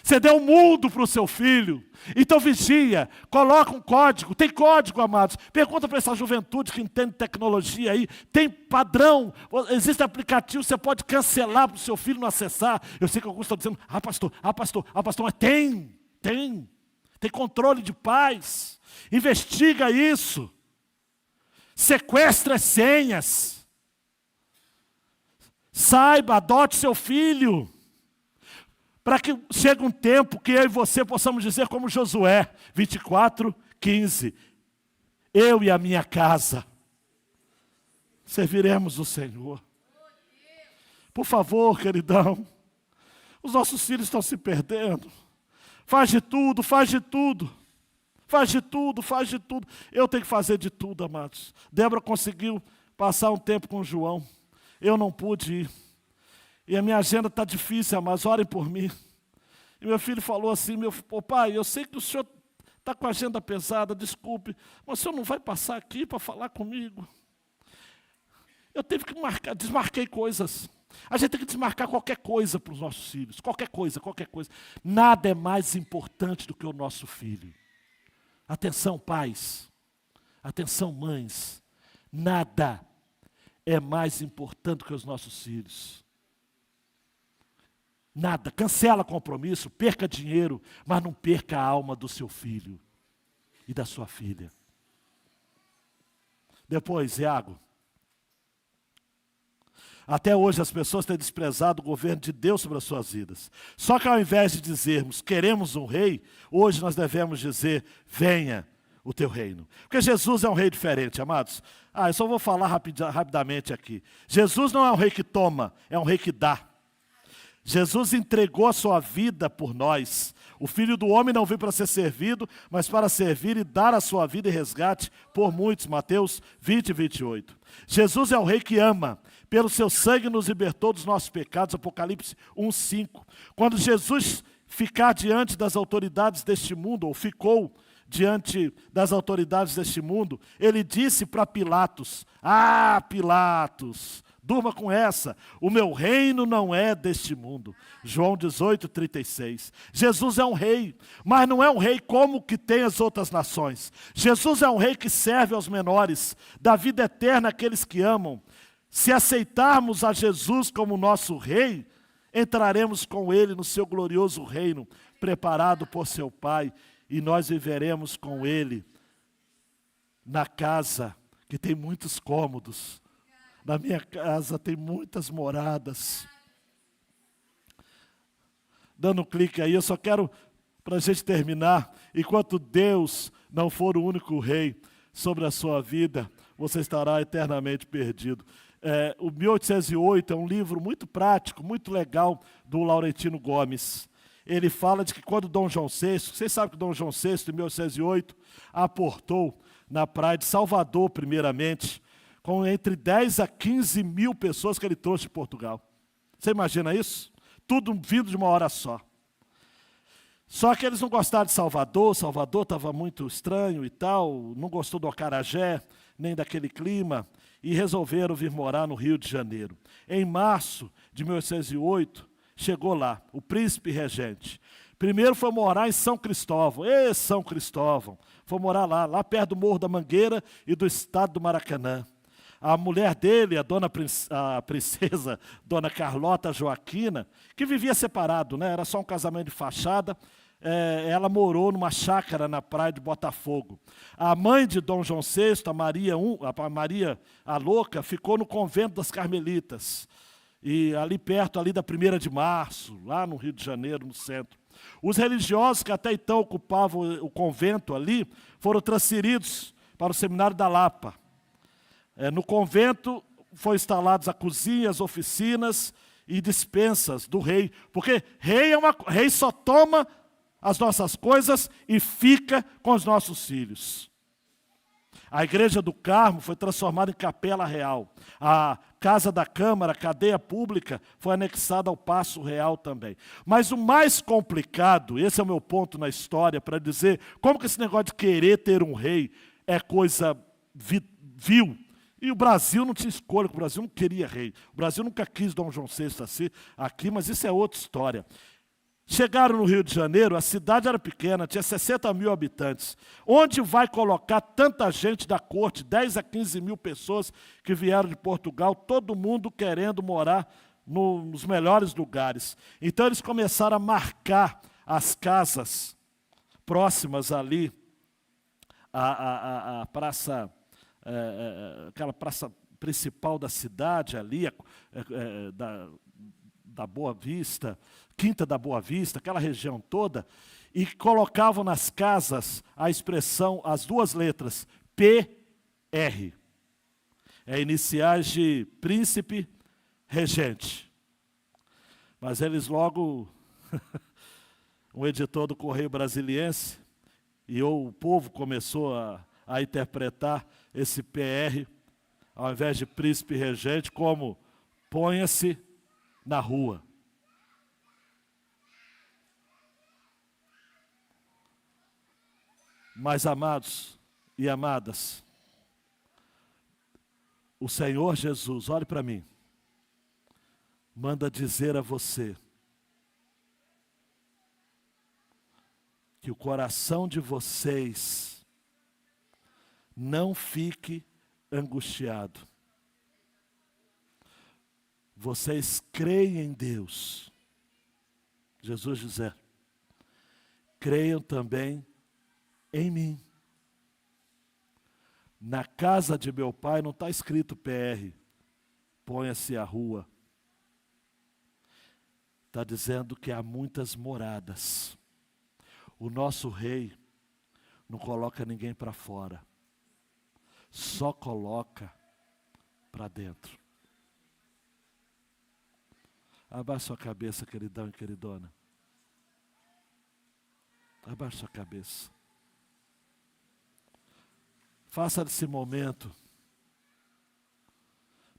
Você deu um mundo para o seu filho. Então vigia, coloca um código. Tem código, amados. Pergunta para essa juventude que entende tecnologia aí. Tem padrão, existe aplicativo, você pode cancelar para o seu filho não acessar. Eu sei que alguns estão dizendo, pastor, mas tem controle de paz. Investiga isso. Sequestra as senhas. Saiba, adote seu filho. Para que chegue um tempo que eu e você possamos dizer como Josué, 24:15. Eu e a minha casa serviremos o Senhor. Por favor, queridão. Os nossos filhos estão se perdendo. Faz de tudo. Eu tenho que fazer de tudo, amados. Débora conseguiu passar um tempo com o João. Eu não pude ir. E a minha agenda está difícil, amados, orem por mim. E meu filho falou assim, pai, eu sei que o senhor está com a agenda pesada, desculpe, mas o senhor não vai passar aqui para falar comigo? Eu tive que desmarquei coisas. A gente tem que desmarcar qualquer coisa para os nossos filhos, qualquer coisa. Nada é mais importante do que o nosso filho. Atenção, pais, atenção, mães, nada é mais importante do que os nossos filhos. Nada, cancela compromisso, perca dinheiro, mas não perca a alma do seu filho e da sua filha. Depois, Iago. Até hoje as pessoas têm desprezado o governo de Deus sobre as suas vidas. Só que ao invés de dizermos, queremos um rei, hoje nós devemos dizer, venha o teu reino. Porque Jesus é um rei diferente, amados. Eu só vou falar rapidamente aqui. Jesus não é um rei que toma, é um rei que dá. Jesus entregou a sua vida por nós. O Filho do Homem não veio para ser servido, mas para servir e dar a sua vida em resgate por muitos. Mateus 20, 28. Jesus é o rei que ama. Pelo seu sangue nos libertou dos nossos pecados. Apocalipse 1, 5. Quando Jesus ficar diante das autoridades deste mundo, ou ficou diante das autoridades deste mundo, ele disse para Pilatos, Pilatos, durma com essa, o meu reino não é deste mundo. João 18, 36. Jesus é um rei, mas não é um rei como que tem as outras nações. Jesus é um rei que serve aos menores, dá vida eterna àqueles que amam. Se aceitarmos a Jesus como nosso rei, entraremos com ele no seu glorioso reino, preparado por seu Pai, e nós viveremos com ele na casa que tem muitos cômodos. Na minha casa tem muitas moradas. Dando um clique aí, eu só quero, para a gente terminar, enquanto Deus não for o único rei sobre a sua vida, você estará eternamente perdido. O 1808 é um livro muito prático, muito legal, do Laurentino Gomes. Ele fala de que quando Dom João VI, vocês sabem que Dom João VI, em 1808, aportou na praia de Salvador, primeiramente, com entre 10 a 15 mil pessoas que ele trouxe de Portugal. Você imagina isso? Tudo vindo de uma hora só. Só que eles não gostaram de Salvador estava muito estranho e tal, não gostou do acarajé, nem daquele clima, e resolveram vir morar no Rio de Janeiro. Em março de 1808, chegou lá, o príncipe regente. Primeiro foi morar em São Cristóvão. São Cristóvão! Foi morar lá perto do Morro da Mangueira e do estado do Maracanã. A mulher dele, a princesa Dona Carlota Joaquina, que vivia separado, né? Era só um casamento de fachada, ela morou numa chácara na praia de Botafogo. A mãe de Dom João VI, a Maria a Louca, ficou no convento das Carmelitas, e ali perto ali da 1ª de março, lá no Rio de Janeiro, no centro. Os religiosos que até então ocupavam o convento ali, foram transferidos para o Seminário da Lapa. No convento foram instaladas a cozinha, as oficinas e dispensas do rei, porque rei só toma as nossas coisas e fica com os nossos filhos. A igreja do Carmo foi transformada em capela real. A casa da Câmara, a cadeia pública, foi anexada ao Paço Real também. Mas o mais complicado, esse é o meu ponto na história, para dizer como que esse negócio de querer ter um rei é coisa vil. E o Brasil não tinha escolha, o Brasil não queria rei. O Brasil nunca quis Dom João VI assim, aqui, mas isso é outra história. Chegaram no Rio de Janeiro, a cidade era pequena, tinha 60 mil habitantes. Onde vai colocar tanta gente da corte, 10 a 15 mil pessoas que vieram de Portugal, todo mundo querendo morar nos melhores lugares. Então eles começaram a marcar as casas próximas ali, a praça, aquela praça principal da cidade ali, da Boa Vista, Quinta da Boa Vista, aquela região toda, e colocavam nas casas a expressão, as duas letras, PR. Iniciais de príncipe regente. Mas eles logo, um editor do Correio Brasiliense, e o povo começou a interpretar esse PR, ao invés de príncipe regente, como ponha-se na rua. Mas, amados e amadas, o Senhor Jesus, olhe para mim, manda dizer a você que o coração de vocês não fique angustiado. Vocês creem em Deus. Jesus dizer, creiam também em mim. Na casa de meu pai não está escrito PR, ponha-se a rua. Está dizendo que há muitas moradas. O nosso rei não coloca ninguém para fora, só coloca para dentro. Abaixa sua cabeça, queridão e queridona. Abaixa sua cabeça. Faça desse momento.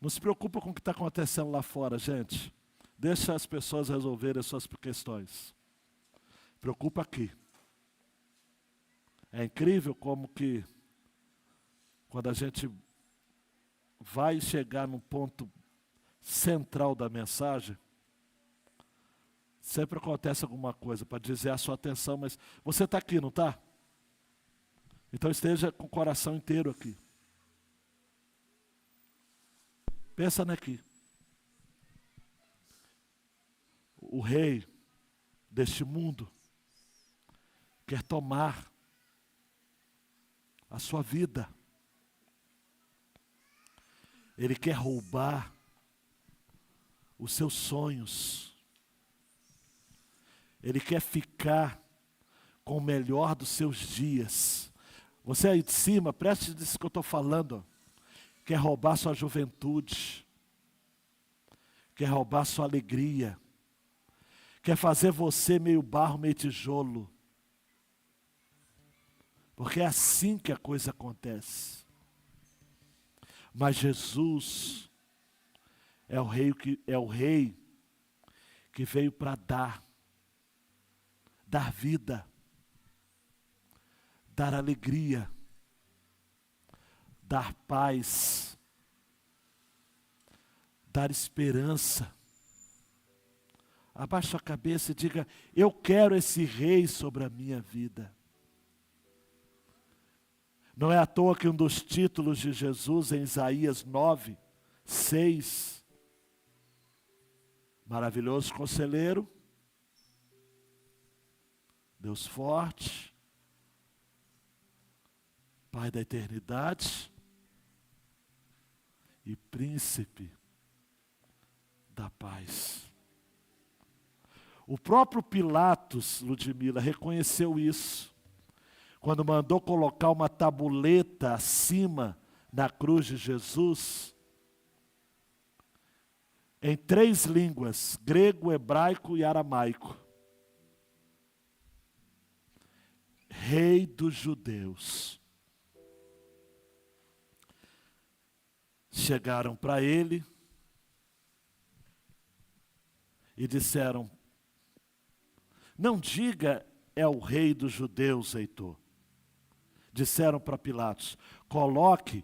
Não se preocupa com o que está acontecendo lá fora, gente. Deixa as pessoas resolverem as suas questões. Preocupa aqui. É incrível como que, quando a gente vai chegar num ponto central da mensagem, sempre acontece alguma coisa para dizer a sua atenção, mas você está aqui, não está? Então esteja com o coração inteiro aqui. Pensa aqui. O rei deste mundo quer tomar a sua vida. Ele quer roubar os seus sonhos. Ele quer ficar com o melhor dos seus dias. Você aí de cima, preste atenção no que eu estou falando. Quer roubar sua juventude. Quer roubar sua alegria. Quer fazer você meio barro, meio tijolo. Porque é assim que a coisa acontece. Mas Jesus é o rei que veio para dar vida, dar alegria, dar paz, dar esperança. Abaixa a cabeça e diga: eu quero esse rei sobre a minha vida. Não é à toa que um dos títulos de Jesus em Isaías 9, 6, maravilhoso conselheiro, Deus forte, Pai da eternidade e príncipe da paz. O próprio Pilatos, Ludmila, reconheceu isso, quando mandou colocar uma tabuleta acima da cruz de Jesus, em 3 línguas, grego, hebraico e aramaico. Rei dos judeus. Chegaram para ele e disseram: não diga é o rei dos judeus, Heitor. Disseram para Pilatos: coloque,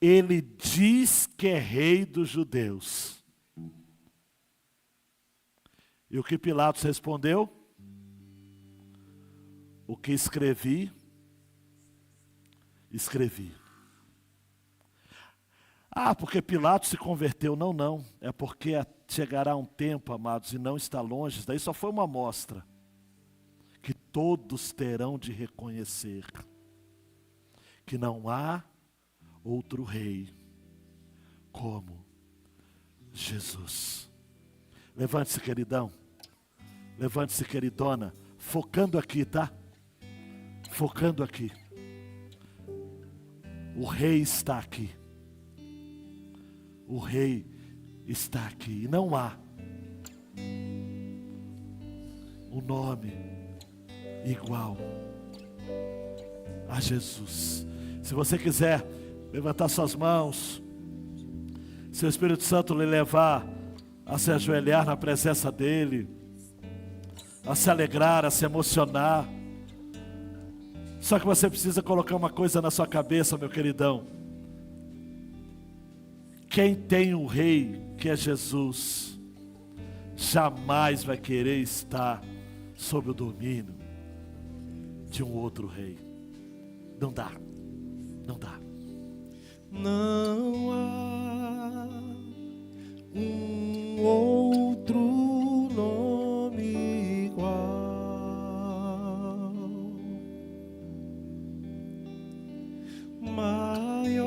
ele diz que é rei dos judeus. E o que Pilatos respondeu? O que escrevi, escrevi. Ah, porque Pilatos se converteu. Não, não. É porque chegará um tempo, amados, e não está longe. Daí só foi uma amostra. Que todos terão de reconhecer que não há outro rei como Jesus. Levante-se, queridão. Levante-se, queridona. Focando aqui, tá? Focando aqui. O rei está aqui. O rei está aqui. E não há um nome igual a Jesus. Se você quiser levantar suas mãos, se o Espírito Santo lhe levar a se ajoelhar na presença dEle, a se alegrar, a se emocionar. Só que você precisa colocar uma coisa na sua cabeça, meu queridão. Quem tem um rei, que é Jesus, jamais vai querer estar sob o domínio de um outro rei. Não dá. Não dá. Não há um outro nome igual, maior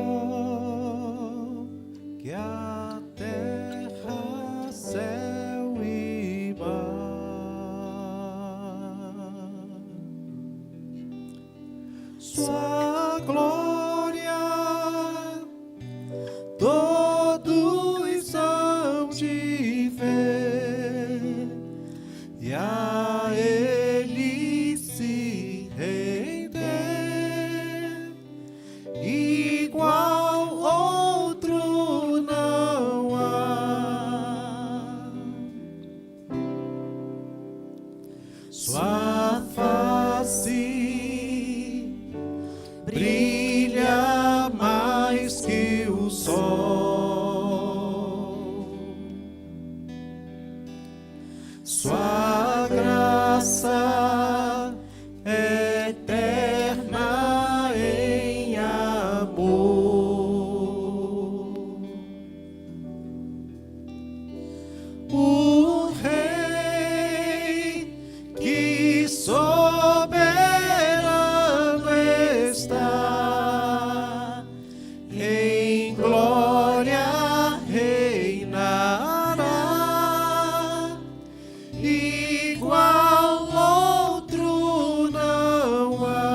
sua glória, todos hão de ver, e a Ele se render, igual outro não há. Sua face brilha mais que o sol, sua graça eterna em amor. O Rei que soberano está, em glória reinará, igual outro não há.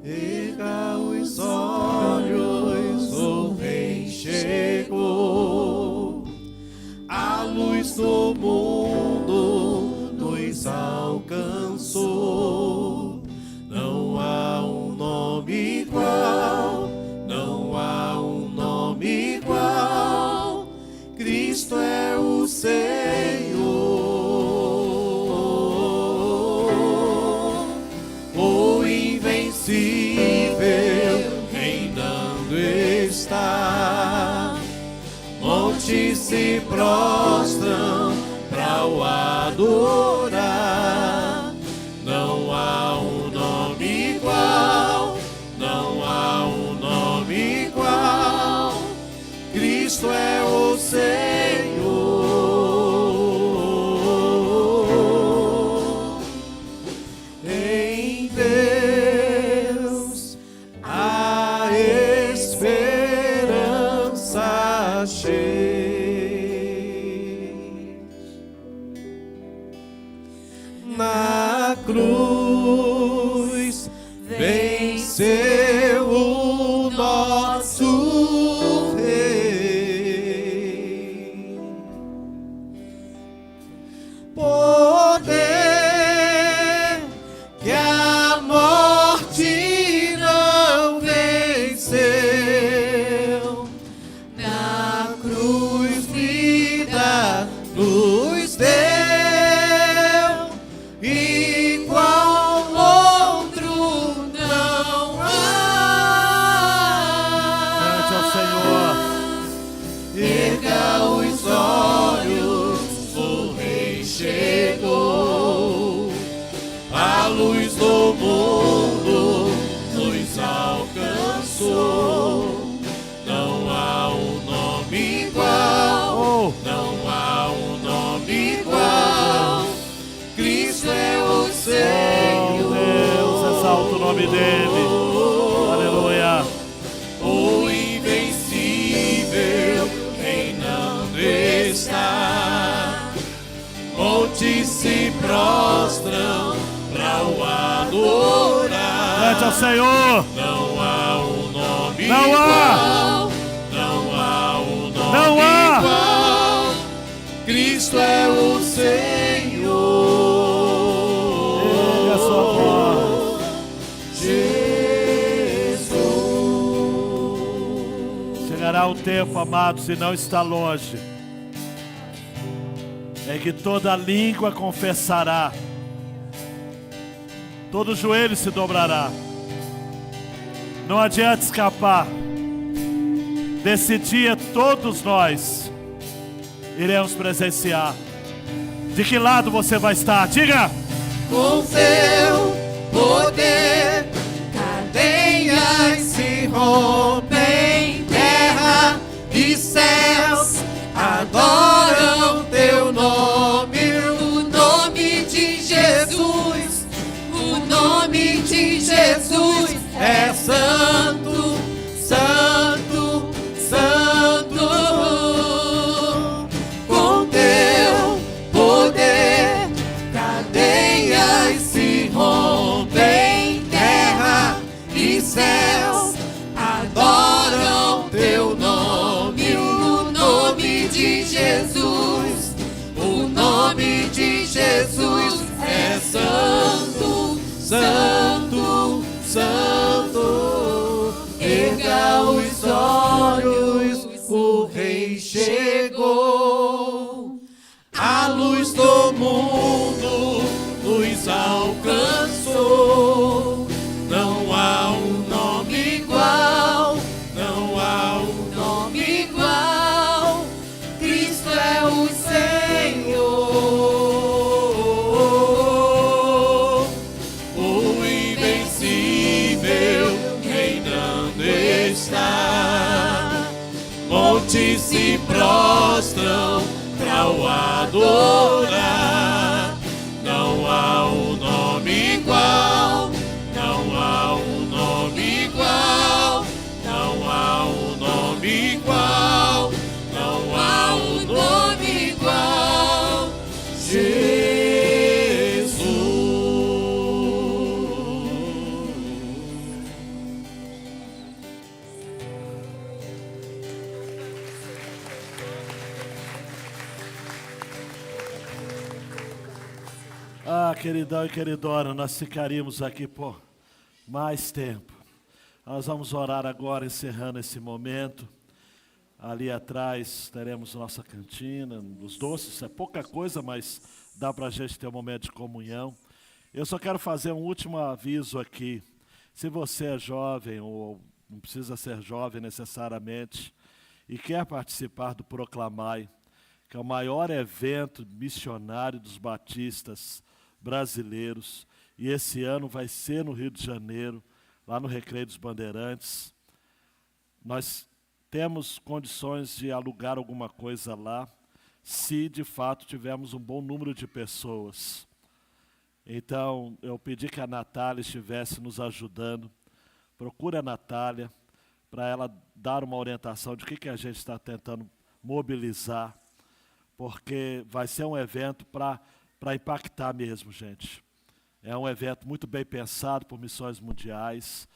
Erga os olhos, o Rei chegou, a luz do mundo nos alcançou. Não há um nome igual, não há um nome igual, Cristo é o Senhor. O invencível reinando está, montes se prostram para o adorar. Não há um nome igual, não há um nome igual, Cristo é o Senhor. Em Deus a esperança cheia. Na cruz venceu o nosso Rei. Poder que a morte não venceu, na cruz vida nos deu, igual outro não há. Cante ao Senhor. Erga os olhos, o Rei chegou, a luz do mundo nos alcançou. Não há um nome igual, não há um nome igual, Cristo é o Senhor. Deus, exalta o nome dele. Aleluia. O invencível reinando está, montes se prostram para o adorar. Cante ao Senhor. Não há um nome Não igual, há. não há um nome Não há. igual, Cristo é o Senhor. Ergue a sua voz. Jesus. Chegará o tempo, amados, e não está longe, é que toda língua confessará, todo joelho se dobrará. Não adianta escapar. Desse dia todos nós iremos presenciar. De que lado você vai estar? Diga! Com teu poder, cadeias se rompem, terra e céus adoram teu nome. O nome de Jesus, o nome de Jesus é santo, santo, santo. Com teu poder, cadeias Jesus, o nome de Jesus é santo, santo, santo. Erga os olhos, o Rei chegou. A luz do mundo nos alcançou. Não há um nome igual, não há um nome igual. Cristo é o Senhor, o invencível reinando está. Montes se prostram pra o adorar. Não há um nome igual, não há um nome igual, não há um nome igual, não há um nome igual. Jesus. Ah, queridão e queridona, nós ficaríamos aqui por mais tempo. Nós vamos orar agora, encerrando esse momento. Ali atrás teremos nossa cantina, os doces, é pouca coisa, mas dá para a gente ter um momento de comunhão. Eu só quero fazer um último aviso aqui. Se você é jovem, ou não precisa ser jovem necessariamente, e quer participar do Proclamai, que é o maior evento missionário dos batistas brasileiros, e esse ano vai ser no Rio de Janeiro, lá no Recreio dos Bandeirantes. Nós temos condições de alugar alguma coisa lá, se de fato tivermos um bom número de pessoas. Então, eu pedi que a Natália estivesse nos ajudando. Procure a Natália, para ela dar uma orientação de o que a gente está tentando mobilizar, porque vai ser um evento para impactar mesmo, gente. É um evento muito bem pensado por Missões Mundiais.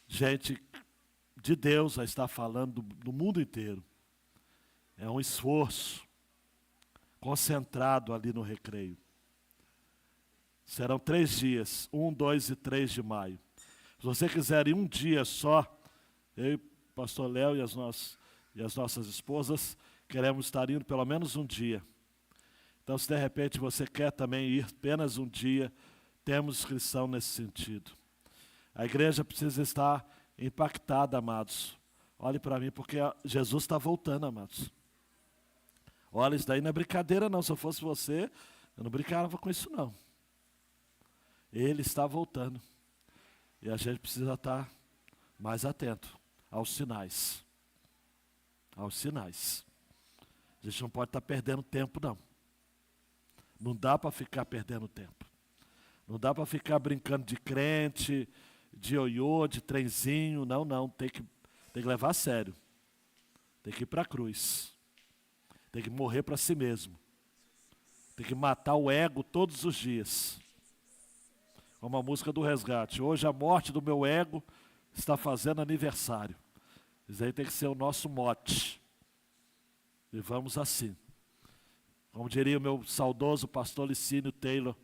Gente de Deus vai estar falando do mundo inteiro. É um esforço concentrado ali no Recreio. Serão 3 dias, 1, 2 e 3 de maio. Se você quiser ir um dia só, eu e o pastor Léo e as nossas esposas queremos estar indo pelo menos um dia. Então, se de repente você quer também ir apenas um dia, temos inscrição nesse sentido. A igreja precisa estar impactada, amados. Olhe para mim, porque Jesus está voltando, amados. Olha, isso daí não é brincadeira não. Se eu fosse você, eu não brincava com isso não. Ele está voltando. E a gente precisa estar mais atento aos sinais. Aos sinais. A gente não pode estar perdendo tempo, não. Não dá para ficar perdendo tempo. Não dá para ficar brincando de crente, de ioiô, de trenzinho. Não, não. Tem que levar a sério. Tem que ir para a cruz. Tem que morrer para si mesmo. Tem que matar o ego todos os dias. Como a música do Resgate. Hoje a morte do meu ego está fazendo aniversário. Isso aí tem que ser o nosso mote. E vamos assim. Como diria o meu saudoso pastor Licínio Taylor,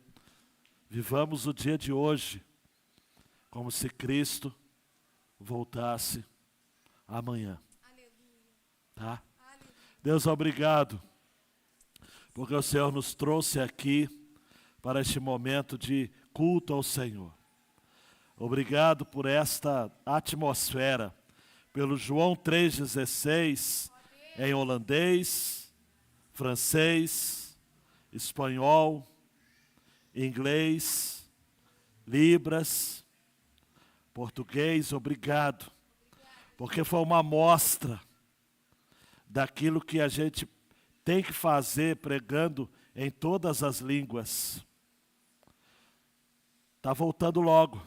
vivamos o dia de hoje como se Cristo voltasse amanhã. Tá? Deus, obrigado, porque o Senhor nos trouxe aqui para este momento de culto ao Senhor. Obrigado por esta atmosfera, pelo João 3,16, em holandês, francês, espanhol, inglês, libras, português. Obrigado, porque foi uma amostra daquilo que a gente tem que fazer pregando em todas as línguas. Está voltando logo.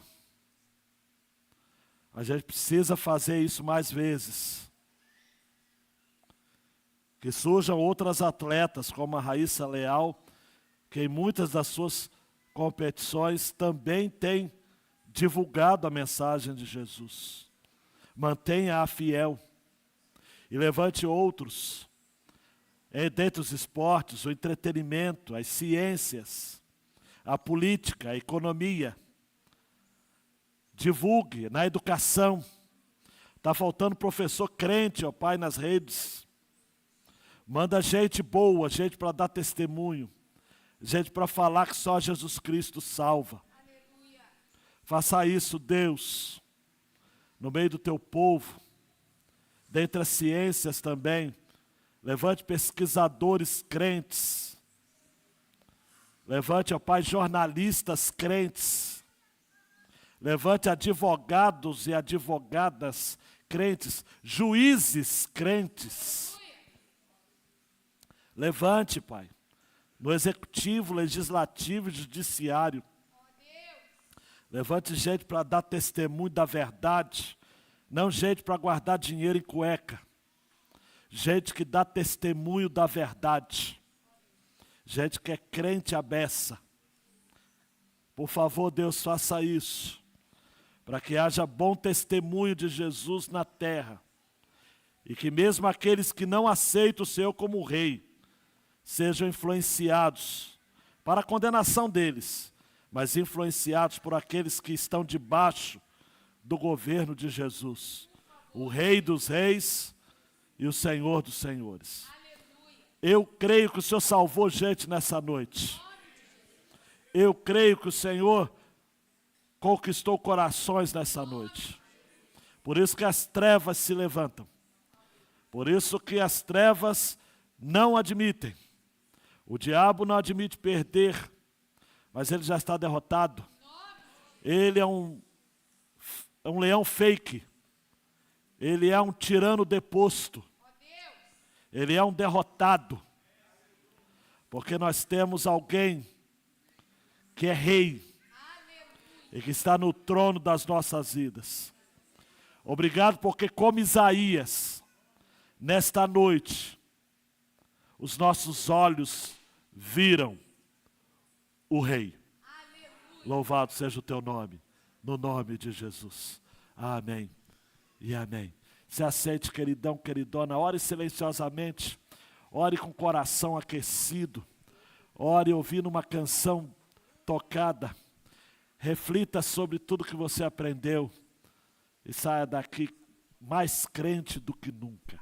A gente precisa fazer isso mais vezes. Que surjam outras atletas, como a Raíssa Leal, que em muitas das suas competições também tem divulgado a mensagem de Jesus. Mantenha-a fiel e levante outros. dentre os esportes, o entretenimento, as ciências, a política, a economia. Divulgue na educação. Está faltando professor crente, ó Pai, nas redes. Manda gente boa, gente para dar testemunho. Gente para falar que só Jesus Cristo salva. Aleluia. Faça isso, Deus, no meio do teu povo. Dentre as ciências também. Levante pesquisadores crentes. Levante, ó Pai, jornalistas crentes. Levante advogados e advogadas crentes. Juízes crentes. Levante, Pai, no executivo, legislativo e judiciário. Levante gente para dar testemunho da verdade. Não gente para guardar dinheiro em cueca. Gente que dá testemunho da verdade. Gente que é crente à beça. Por favor, Deus, faça isso. Para que haja bom testemunho de Jesus na terra. E que mesmo aqueles que não aceitam o Senhor como Rei, sejam influenciados para a condenação deles, mas influenciados por aqueles que estão debaixo do governo de Jesus. O Rei dos Reis e o Senhor dos Senhores. Eu creio que o Senhor salvou gente nessa noite. Eu creio que o Senhor conquistou corações nessa noite. Por isso que as trevas se levantam. Por isso que as trevas não admitem. O diabo não admite perder, mas ele já está derrotado. Ele é um leão fake. Ele é um tirano deposto. Ele é um derrotado. Porque nós temos alguém que é rei e que está no trono das nossas vidas. Obrigado porque, como Isaías, nesta noite, os nossos olhos viram o Rei. Aleluia. Louvado seja o teu nome, no nome de Jesus. Amém e amém. Se aceite, queridão, queridona, ore silenciosamente, ore com o coração aquecido, ore ouvindo uma canção tocada, reflita sobre tudo que você aprendeu e saia daqui mais crente do que nunca.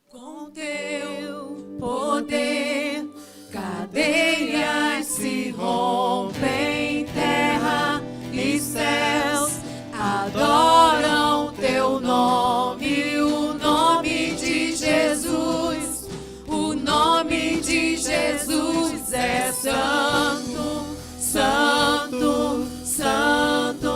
Com teu poder, cadeias se rompem, terra e céus adoram teu nome, o nome de Jesus. O nome de Jesus é santo, santo, santo.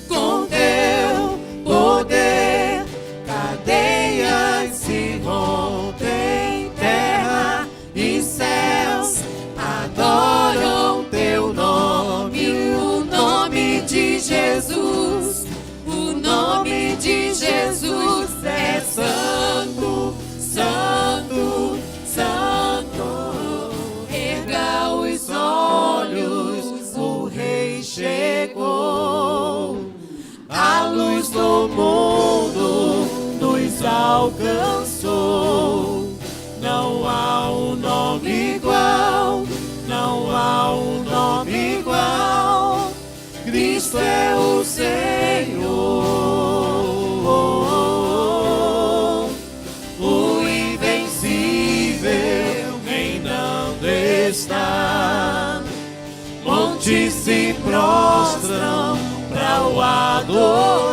Com teu poder, cadeias se rompem, terra e céus adoram teu nome, o nome de Jesus. O nome de Jesus é santo, santo, santo. Erga os olhos, o Rei chegou. A luz do mundo nos alcançou. Não há um nome igual, não há um nome igual. Cristo é o Senhor. O invencível reinando está. Montes se prostram para o adorar.